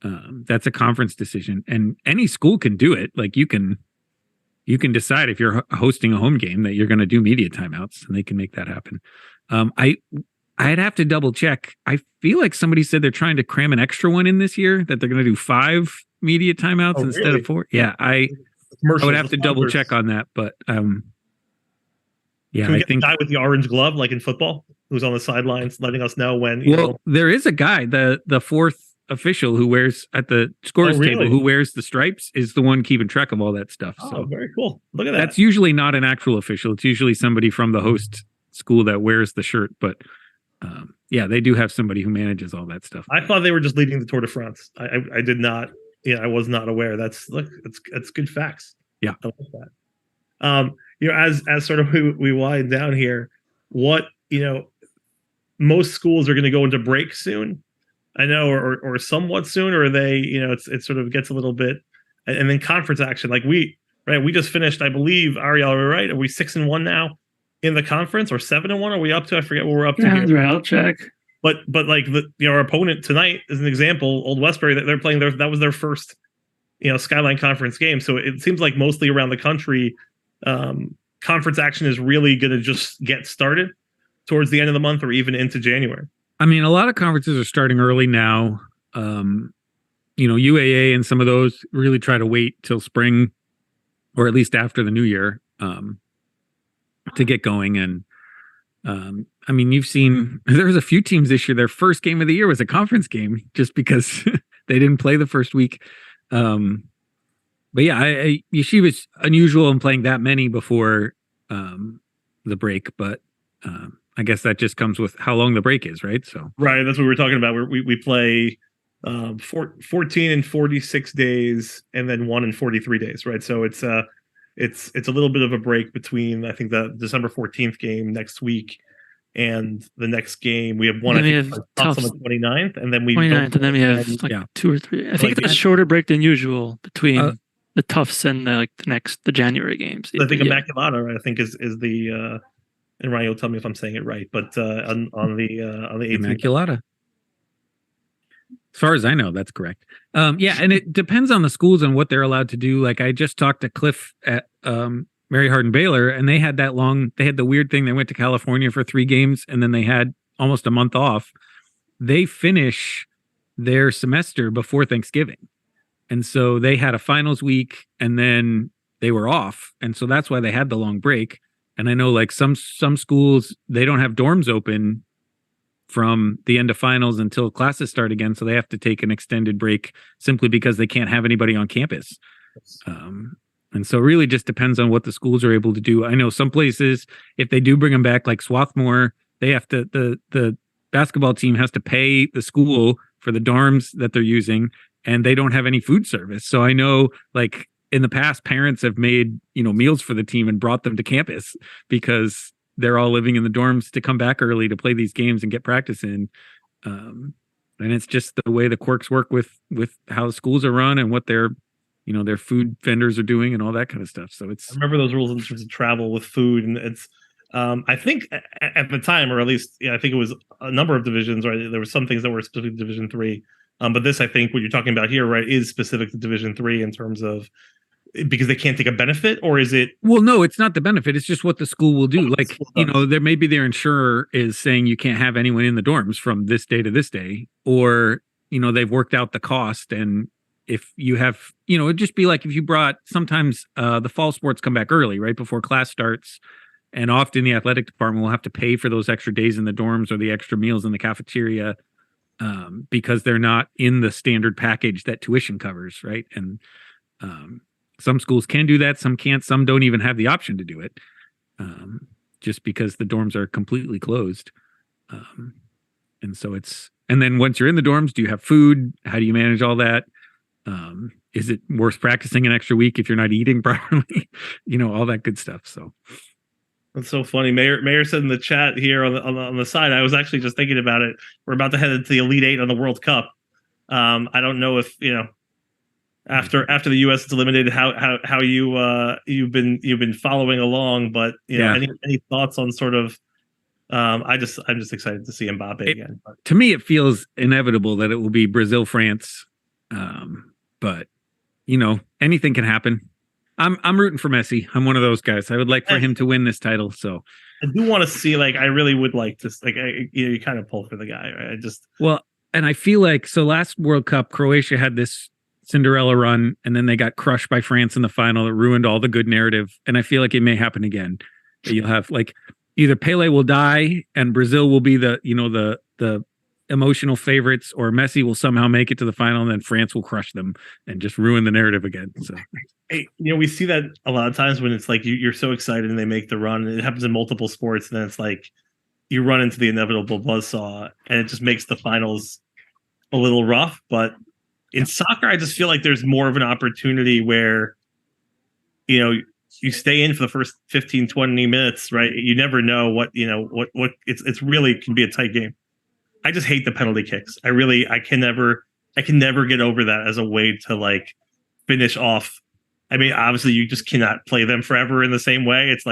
G: That's a conference decision, and any school can do it. Like you can decide if you're hosting a home game that you're going to do media timeouts, and they can make that happen. I'd have to double check. I feel like somebody said they're trying to cram an extra one in this year, that they're going to do 5 media timeouts instead of 4. Yeah, I would have to double check on that, but yeah,
A: Can we
G: I
A: get
G: think
A: the guy with the orange glove, like in football, who's on the sidelines, letting us know when.
G: There is a guy, the fourth official who wears at the scores table, who wears the stripes, is the one keeping track of all that stuff. So
A: very cool. Look at that.
G: That's usually not an actual official. It's usually somebody from the host school that wears the shirt, but yeah, they do have somebody who manages all that stuff.
A: I thought they were just leading the Tour de France. I did not. Yeah, I was not aware. That's good facts.
G: Yeah,
A: I like that. As sort of we wind down here, what most schools are going to go into break soon. I know, or somewhat soon, or they, it sort of gets a little bit, and then conference action. Like we just finished, I believe, Ariel, are we right? Are we 6-1 now in the conference, or 7-1? Are we up to? I forget what we're up to.
B: Right, I'll check.
A: But like our opponent tonight is an example. Old Westbury, that they're playing that was their first Skyline Conference game. So it seems like mostly around the country, conference action is really going to just get started towards the end of the month or even into January.
G: I mean, a lot of conferences are starting early now. UAA and some of those really try to wait till spring, or at least after the new year, to get going. And I mean, you've seen there was a few teams this year, their first game of the year was a conference game just because they didn't play the first week. But yeah, Yeshiva's unusual in playing that many before the break, but I guess that just comes with how long the break is, right? So
A: right, that's what we were talking about. We play 14 and 46 days, and then 1 and 43 days, right? So it's a little bit of a break between, I think, the December 14th game next week and the next game. We have one on the 29th, and then we
D: 29th, and then we have 2 or 3. I think it's a shorter break than usual between the Tufts and the January games.
A: I think Immaculata, right? I think is the and Ryan will tell me if I'm saying it right, but on the 18th.
G: Immaculata. As far as I know, that's correct. Yeah, and it depends on the schools and what they're allowed to do. Like I just talked to Cliff at Mary Hardin Baylor, and they had the weird thing. They went to California for 3 games, and then they had almost a month off. They finish their semester before Thanksgiving. And so they had a finals week, and then they were off. And so that's why they had the long break. And I know like some schools, they don't have dorms open from the end of finals until classes start again. So they have to take an extended break simply because they can't have anybody on campus. And so it really just depends on what the schools are able to do. I know some places, if they do bring them back, like Swarthmore, they have to, the basketball team has to pay the school for the dorms that they're using, and they don't have any food service. So I know like in the past, parents have made, meals for the team and brought them to campus because they're all living in the dorms to come back early to play these games and get practice in. And it's just the way the quirks work with how the schools are run and what their food vendors are doing and all that kind of stuff. So I
A: remember those rules in terms of travel with food, and it's, I think at the time, or at least, I think it was a number of divisions, right? There were some things that were specific to Division 3. But this, I think what you're talking about here, right, is specific to Division 3 in terms of, because they can't take a benefit, or is it?
G: Well, no, it's not the benefit. It's just what the school will do. Like, there maybe their insurer is saying you can't have anyone in the dorms from this day to this day, or, they've worked out the cost. And if you have, it'd just be like if you brought, sometimes the fall sports come back early, right before class starts. And often the athletic department will have to pay for those extra days in the dorms or the extra meals in the cafeteria because they're not in the standard package that tuition covers, right? And some schools can do that, some can't, some don't even have the option to do it just because the dorms are completely closed. And so and then once you're in the dorms, do you have food? How do you manage all that? Is it worth practicing an extra week if you're not eating properly? All that good stuff. So
A: that's so funny. Mayor said in the chat here on the side, I was actually just thinking about it. We're about to head into the Elite Eight on the World Cup. I don't know if after the U.S. is eliminated, how you've been following along, but any thoughts on sort of? I'm just excited to see Mbappe again.
G: To me, it feels inevitable that it will be Brazil, France, but anything can happen. I'm rooting for Messi. I'm one of those guys. I would like for him to win this title. So
A: I do want to see, I really would like to, you kind of pull for the guy. Right?
G: And I feel like, so last World Cup, Croatia had this Cinderella run, and then they got crushed by France in the final. It ruined all the good narrative. And I feel like it may happen again. You'll have either Pele will die and Brazil will be the emotional favorites, or Messi will somehow make it to the final and then France will crush them and just ruin the narrative again. So,
A: we see that a lot of times when it's you're so excited and they make the run, and it happens in multiple sports, and then it's you run into the inevitable buzzsaw and it just makes the finals a little rough. But in soccer, I just feel like there's more of an opportunity where, you stay in for the first 15, 20 minutes, right? You never know what it's really can be a tight game. I just hate the penalty kicks. I can never get over that as a way to finish off. I mean, obviously you just cannot play them forever in the same way. It's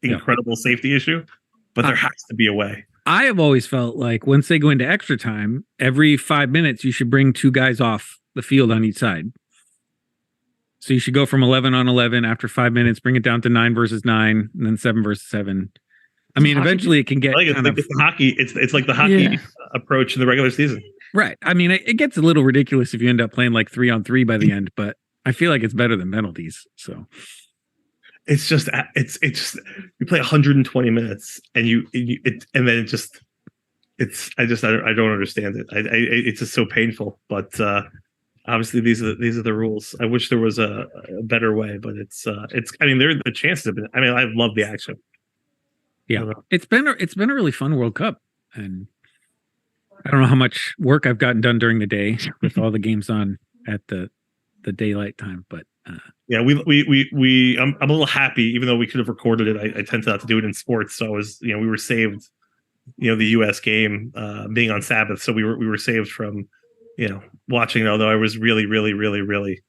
A: incredible safety issue, but there has to be a way.
G: I have always felt like once they go into extra time, every 5 minutes, you should bring 2 guys off the field on each side. So you should go from 11 on 11 after 5 minutes, bring it down to 9 versus 9, and then 7 versus 7. I mean, eventually it can get
A: it's hockey. It's like the hockey approach in the regular season.
G: Right. I mean, it gets a little ridiculous if you end up playing 3-on-3 by the end, but I feel like it's better than penalties. So
A: it's just you play 120 minutes and I don't understand it. It's just so painful, but obviously these are the rules. I wish there was a better way, but I mean, the chances have been, I mean, I love the action.
G: Yeah. It's been a really fun World Cup, and I don't know how much work I've gotten done during the day with all the games on at the daylight time, but
A: I'm a little happy, even though we could have recorded it. I tend not to do it in sports, so I was, we were saved, the U.S. game being on Sabbath, so we were saved from, watching. Although I was really, really, really, really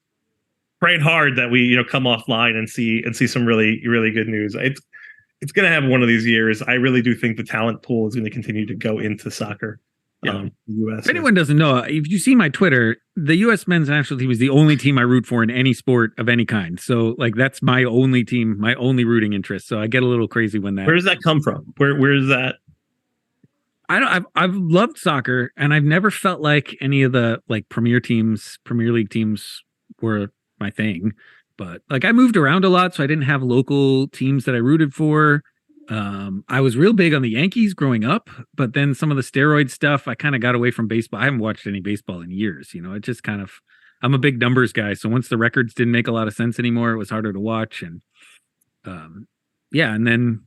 A: praying hard that we, come offline and see some really, really good news. It's going to have one of these years. I really do think the talent pool is going to continue to go into soccer. The U.S.
G: If anyone doesn't know, if you see my Twitter, the U.S. men's national team is the only team I root for in any sport of any kind. So that's my only team, my only rooting interest. So I get a little crazy when that.
A: Where does that come from? Where is that?
G: I've loved soccer, and I've never felt like any of the Premier League teams were my thing. But I moved around a lot, so I didn't have local teams that I rooted for. I was real big on the Yankees growing up, but then some of the steroid stuff, I kind of got away from baseball. I haven't watched any baseball in years. It just kind of, I'm a big numbers guy. So once the records didn't make a lot of sense anymore, it was harder to watch. And and then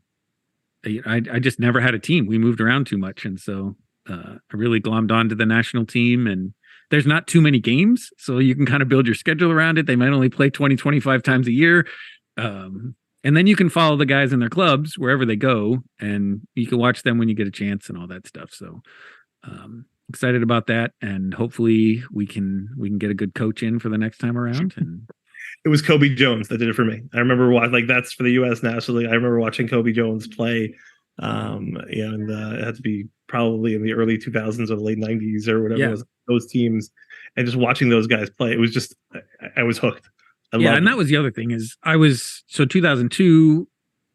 G: I just never had a team. We moved around too much. And so I really glommed onto the national team, and there's not too many games, so you can kind of build your schedule around it. They might only play 20, 25 times a year. And then you can follow the guys in their clubs wherever they go, and you can watch them when you get a chance and all that stuff. So excited about that. And hopefully we can get a good coach in for the next time around. And
A: it was Kobe Jones that did it for me. I remember that's for the U.S. National League. I remember watching Kobe Jones play. And it had to be probably in the early 2000s or the late 90s or whatever it was, those teams, and just watching those guys play, it was just, I was hooked.
G: And that was the other thing is 2002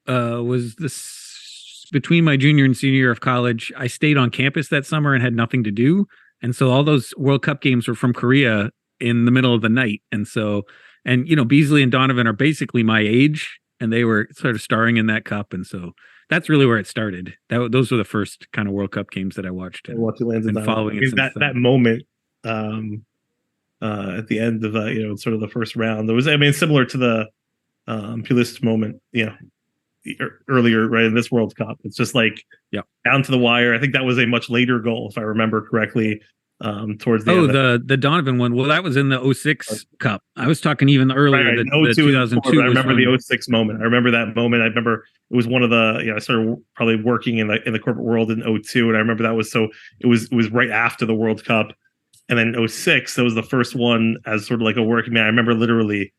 G: was this between my junior and senior year of college. I stayed on campus that summer and had nothing to do, and so all those World Cup games were from Korea in the middle of the night. And so, Beasley and Donovan are basically my age, and they were sort of starring in that cup, and so that's really where it started. Those were the first kind of World Cup games that I watched and following it.
A: That moment at the end of sort of the first round, there was, similar to the Pulisic moment, earlier right in this World Cup. It's just down to the wire. I think that was a much later goal, if I remember correctly. Towards the end.
G: The Donovan one. Well, that was in the 06 Cup. I was talking even earlier.
A: Right,
G: the 2002.
A: I remember the 06 moment. I remember that moment. I remember it was one of the. I started probably working in the corporate world in 02, and I remember that was it was right after the World Cup, And then 06, that was the first one as sort of like a working man. I remember literally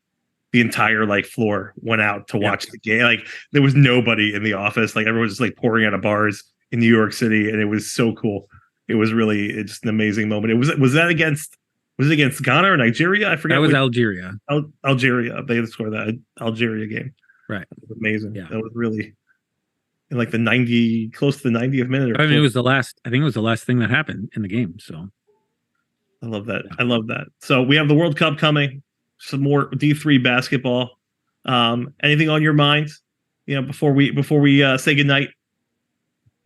A: the entire like floor went out to watch the game. Like there was nobody in the office. Like everyone was just like pouring out of bars in New York City, and it was so cool. It was really just an amazing moment. It was that against Ghana or Nigeria? I forget.
G: That was Algeria.
A: Algeria. They scored that Algeria game.
G: Right.
A: It was amazing.
G: Yeah.
A: That was really in like close to the 90th minute.
G: I mean, it was the last thing that happened in the game. So
A: I love that. I love that. So we have the World Cup coming. Some more D3 basketball. Anything on your mind? Before we say goodnight.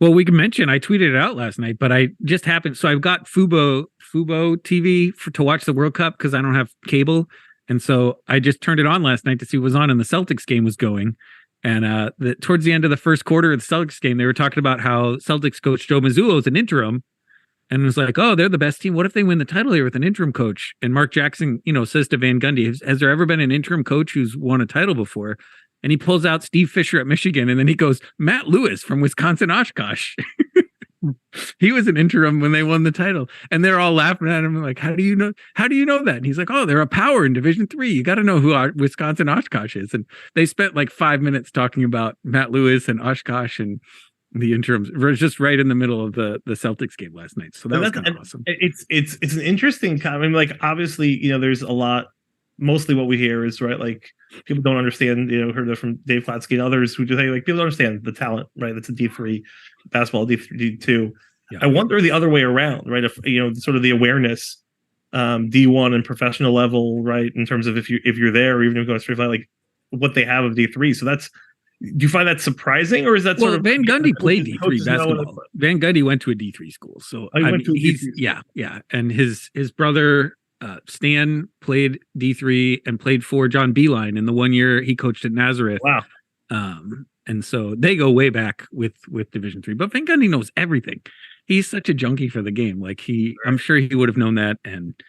G: Well, we can mention I tweeted it out last night, but I just happened. So I've got Fubo TV to watch the World Cup because I don't have cable, and so I just turned it on last night to see what was on, and the Celtics game was going. And towards the end of the first quarter of the Celtics game, they were talking about how Celtics coach Joe Mazzulla is an interim, and it was like, oh, they're the best team. What if they win the title here with an interim coach? And Mark Jackson, says to Van Gundy, has there ever been an interim coach who's won a title before? And he pulls out Steve Fisher at Michigan, and then he goes, Matt Lewis from Wisconsin Oshkosh. He was an interim when they won the title, and they're all laughing at him like, how do you know that? And he's like, oh, they're a power in Division III. You got to know who Wisconsin Oshkosh is. And they spent like 5 minutes talking about Matt Lewis and Oshkosh and the interims. We're just right in the middle of the Celtics game last night. So that was kind of awesome.
A: It's an interesting comment. Like obviously, there's a lot. Mostly what we hear is right, like people don't understand. Heard that from Dave Klatsky and others who do think like people don't understand the talent. Right, that's a D3 basketball, D3, D2. Yeah. I wonder the other way around. Right, if sort of the awareness, D1 and professional level. Right, in terms of if you're there, or even if you go straight fly, like what they have of D3. So that's. Do you find that surprising, or is that sort of
G: Van Gundy played D3 basketball? Van Gundy went to a D3 school, so yeah. And his brother Stan played D3 and played for John Beeline in the 1 year he coached at Nazareth.
A: Wow.
G: And so they go way back with Division III. But Van Gundy knows everything. He's such a junkie for the game. Like I'm sure he would have known that. And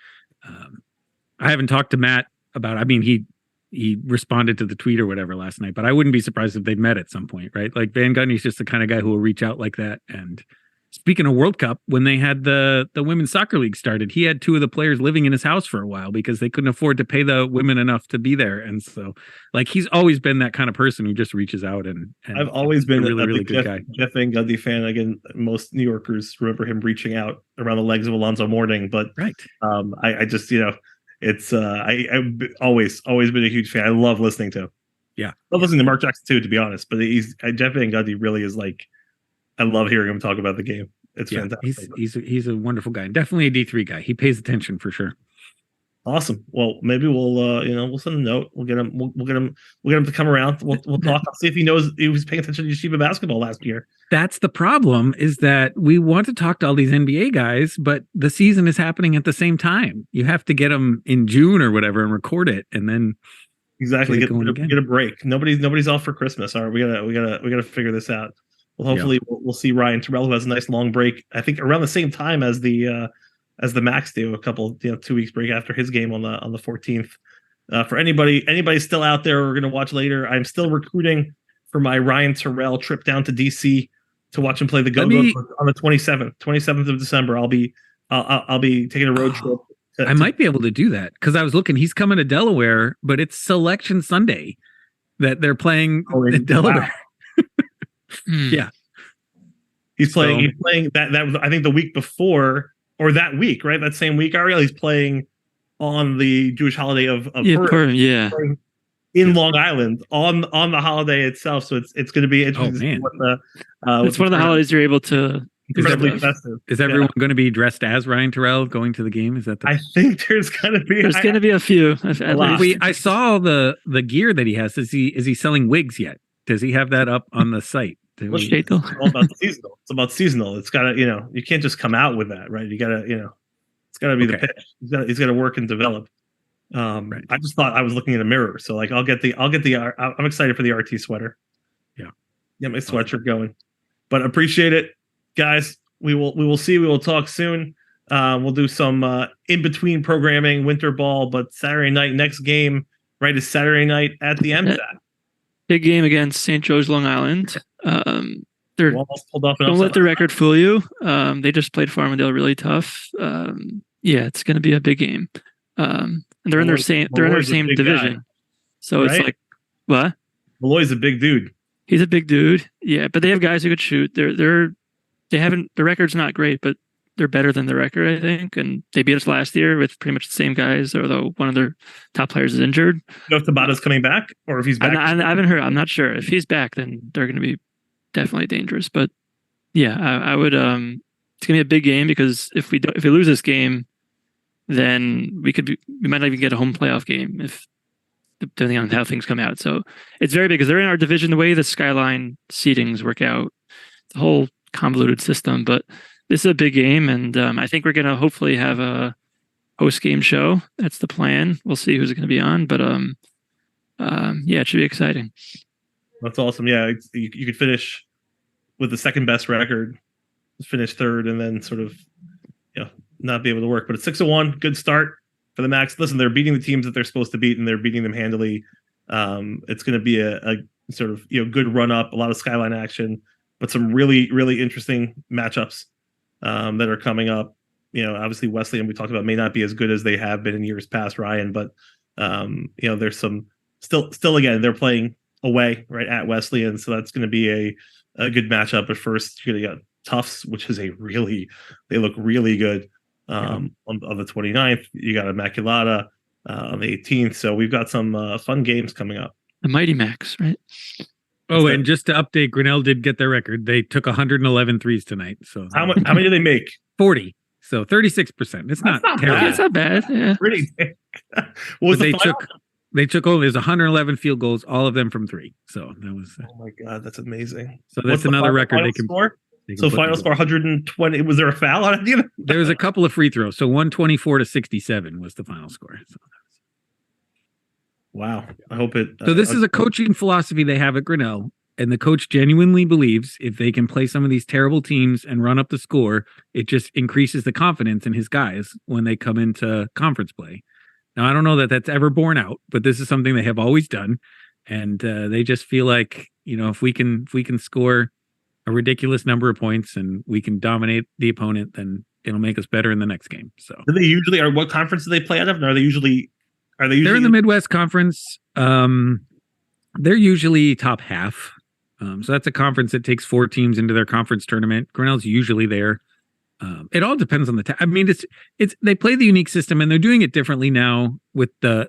G: I haven't talked to Matt about. I mean, he responded to the tweet or whatever last night, but I wouldn't be surprised if they'd met at some point, right? Like Van Gundy's just the kind of guy who will reach out like that. And speaking of World Cup, when they had the women's soccer league started, he had two of the players living in his house for a while because they couldn't afford to pay the women enough to be there. And so like, he's always been that kind of person who just reaches out and
A: I've always been
G: a really good guy.
A: Jeff Van Gundy fan. Again, most New Yorkers remember him reaching out around the legs of Alonzo Mourning, but
G: right.
A: I just, it's I've always been a huge fan. I love listening to him.
G: Yeah.
A: I love listening to Mark Jackson too, to be honest, but Jeff Van Gundy really is like, I love hearing him talk about the game. It's fantastic.
G: He's a wonderful guy. Definitely a D3 guy. He pays attention for sure.
A: Awesome. Well, maybe we'll we'll send a note. We'll get him to come around. We'll talk. I'll see if he knows he was paying attention to Yeshiva basketball last year.
G: That's the problem, is that we want to talk to all these NBA guys, but the season is happening at the same time. You have to get them in June or whatever and record it, and then
A: exactly get a break. Nobody's off for Christmas. All right, we gotta figure this out. Well, hopefully we'll see Ryan Terrell, who has a nice long break. I think around the same time as the Max do, a couple 2 weeks break after his game on the 14th. For anybody still out there, we're gonna watch later. I'm still recruiting for my Ryan Terrell trip down to DC to watch him play the Go-Go's on the 27th of December. I'll be taking a road trip.
G: I might be able to do that because I was looking. He's coming to Delaware, but it's Selection Sunday that they're playing in Delaware. Wow. Yeah,
A: he's playing. He's playing that was, I think, the week before or that week, right? That same week, Ariel. He's playing on the Jewish holiday of
D: Purim, yeah.
A: In Long Island on the holiday itself, so it's going to be interesting.
D: It's one of the holidays you're able to.
A: Incredibly festive.
G: Is everyone going to be dressed as Ryan Terrell going to the game? Is that?
A: I think there's going to be.
D: There's going to be a few.
G: I saw the gear that he has. Is he selling wigs yet? Does he have that up on the site?
A: It's all about seasonal. It's about seasonal. It's got to, you can't just come out with that, right? You got to, it's got to be the pitch. He's got to work and develop. Right. I just thought I was looking in a mirror, so like I'm excited for the RT sweater.
G: Yeah,
A: get my sweatshirt going. But appreciate it, guys. We will see. We will talk soon. We'll do some in between programming, winter ball, but Saturday night next game, right, is Saturday night at the MSAT.
D: Big game against St. George, Long Island.
A: Almost pulled off.
D: Don't let the record fool you. They just played Farmingdale really tough. Yeah, it's going to be a big game. And they're in their same division.
A: Guy,
D: so
A: right?
D: It's like, what?
A: Malloy's a big dude.
D: He's a big dude. Yeah, but they have guys who could shoot. Their record's not great, but they're better than the record, I think. And they beat us last year with pretty much the same guys, although one of their top players is injured.
A: You know if Tabata's coming back or if he's back.
D: I haven't heard. I'm not sure. If he's back, then they're going to be definitely dangerous. But yeah, I would. It's going to be a big game because if we lose this game, then we might not even get a home playoff game if depending on how things come out. So it's very big because they're in our division. The way the Skyline seedings work out, it's a whole convoluted system. But this is a big game, and I think we're going to hopefully have a host game show. That's the plan. We'll see who's going to be on, but yeah, it should be exciting.
A: That's awesome. Yeah, you could finish with the second best record, finish third, and then sort of not be able to work. But it's 6-1, good start for the Macs. Listen, they're beating the teams that they're supposed to beat, and they're beating them handily. It's going to be a sort of good run up, a lot of Skyline action, but some really, really interesting matchups that are coming up. Obviously Wesleyan, we talked about, may not be as good as they have been in years past, Ryan, but there's some still again, they're playing away right at Wesleyan, so that's going to be a good matchup. But first, you're going to get Tufts, which is they look really good. On the 29th, you got Immaculata on the 18th. So we've got some fun games coming up.
D: The Mighty Macs, right?
G: Oh, and just to update, Grinnell did get their record. They took 111 threes tonight. So
A: how many did they make?
G: 40. So 36%. It's not terrible.
D: Bad. It's not bad. Yeah.
A: Pretty. What was the final?
G: They took over. There's 111 field goals, all of them from three. So that was.
A: Oh my God, that's amazing.
G: So that's another record they can
A: score. So final score 120. Was there a foul on it?
G: There was a couple of free throws. So 124-67 was the final score. So
A: wow. I hope it.
G: So this is a coaching philosophy they have at Grinnell. And the coach genuinely believes if they can play some of these terrible teams and run up the score, it just increases the confidence in his guys when they come into conference play. Now, I don't know that that's ever borne out, but this is something they have always done. And they just feel like, if we can score a ridiculous number of points and we can dominate the opponent, then it'll make us better in the next game. So
A: do they usually, or what conference do they play out of? They're
G: in the Midwest Conference. They're usually top half. So that's a conference that takes 4 teams into their conference tournament. Grinnell's usually there. It all depends on it's they play the unique system, and they're doing it differently now with the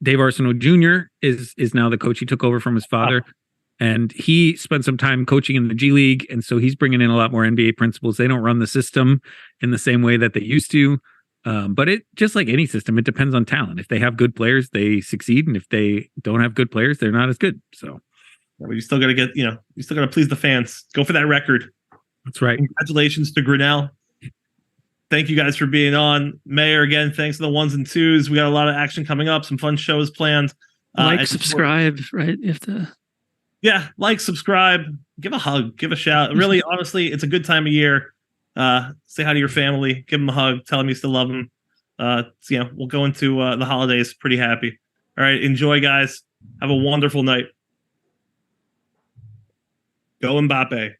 G: Dave Arsenault Jr. is now the coach. He took over from his father, and he spent some time coaching in the G League, and so he's bringing in a lot more NBA principles. They don't run the system in the same way that they used to, but it just like any system, it depends on talent. If they have good players, they succeed, and if they don't have good players, they're not as good. So.
A: But you still got to you still got to please the fans. Go for that record.
G: That's right.
A: Congratulations to Grinnell. Thank you guys for being on. Mayor, again, thanks to the ones and twos. We got a lot of action coming up, some fun shows planned.
D: Subscribe, right? You have to.
A: Yeah, subscribe, give a hug, give a shout. Really, honestly, it's a good time of year. Say hi to your family, give them a hug, tell them you still love them. We'll go into the holidays pretty happy. All right, enjoy, guys. Have a wonderful night. Go Mbappe.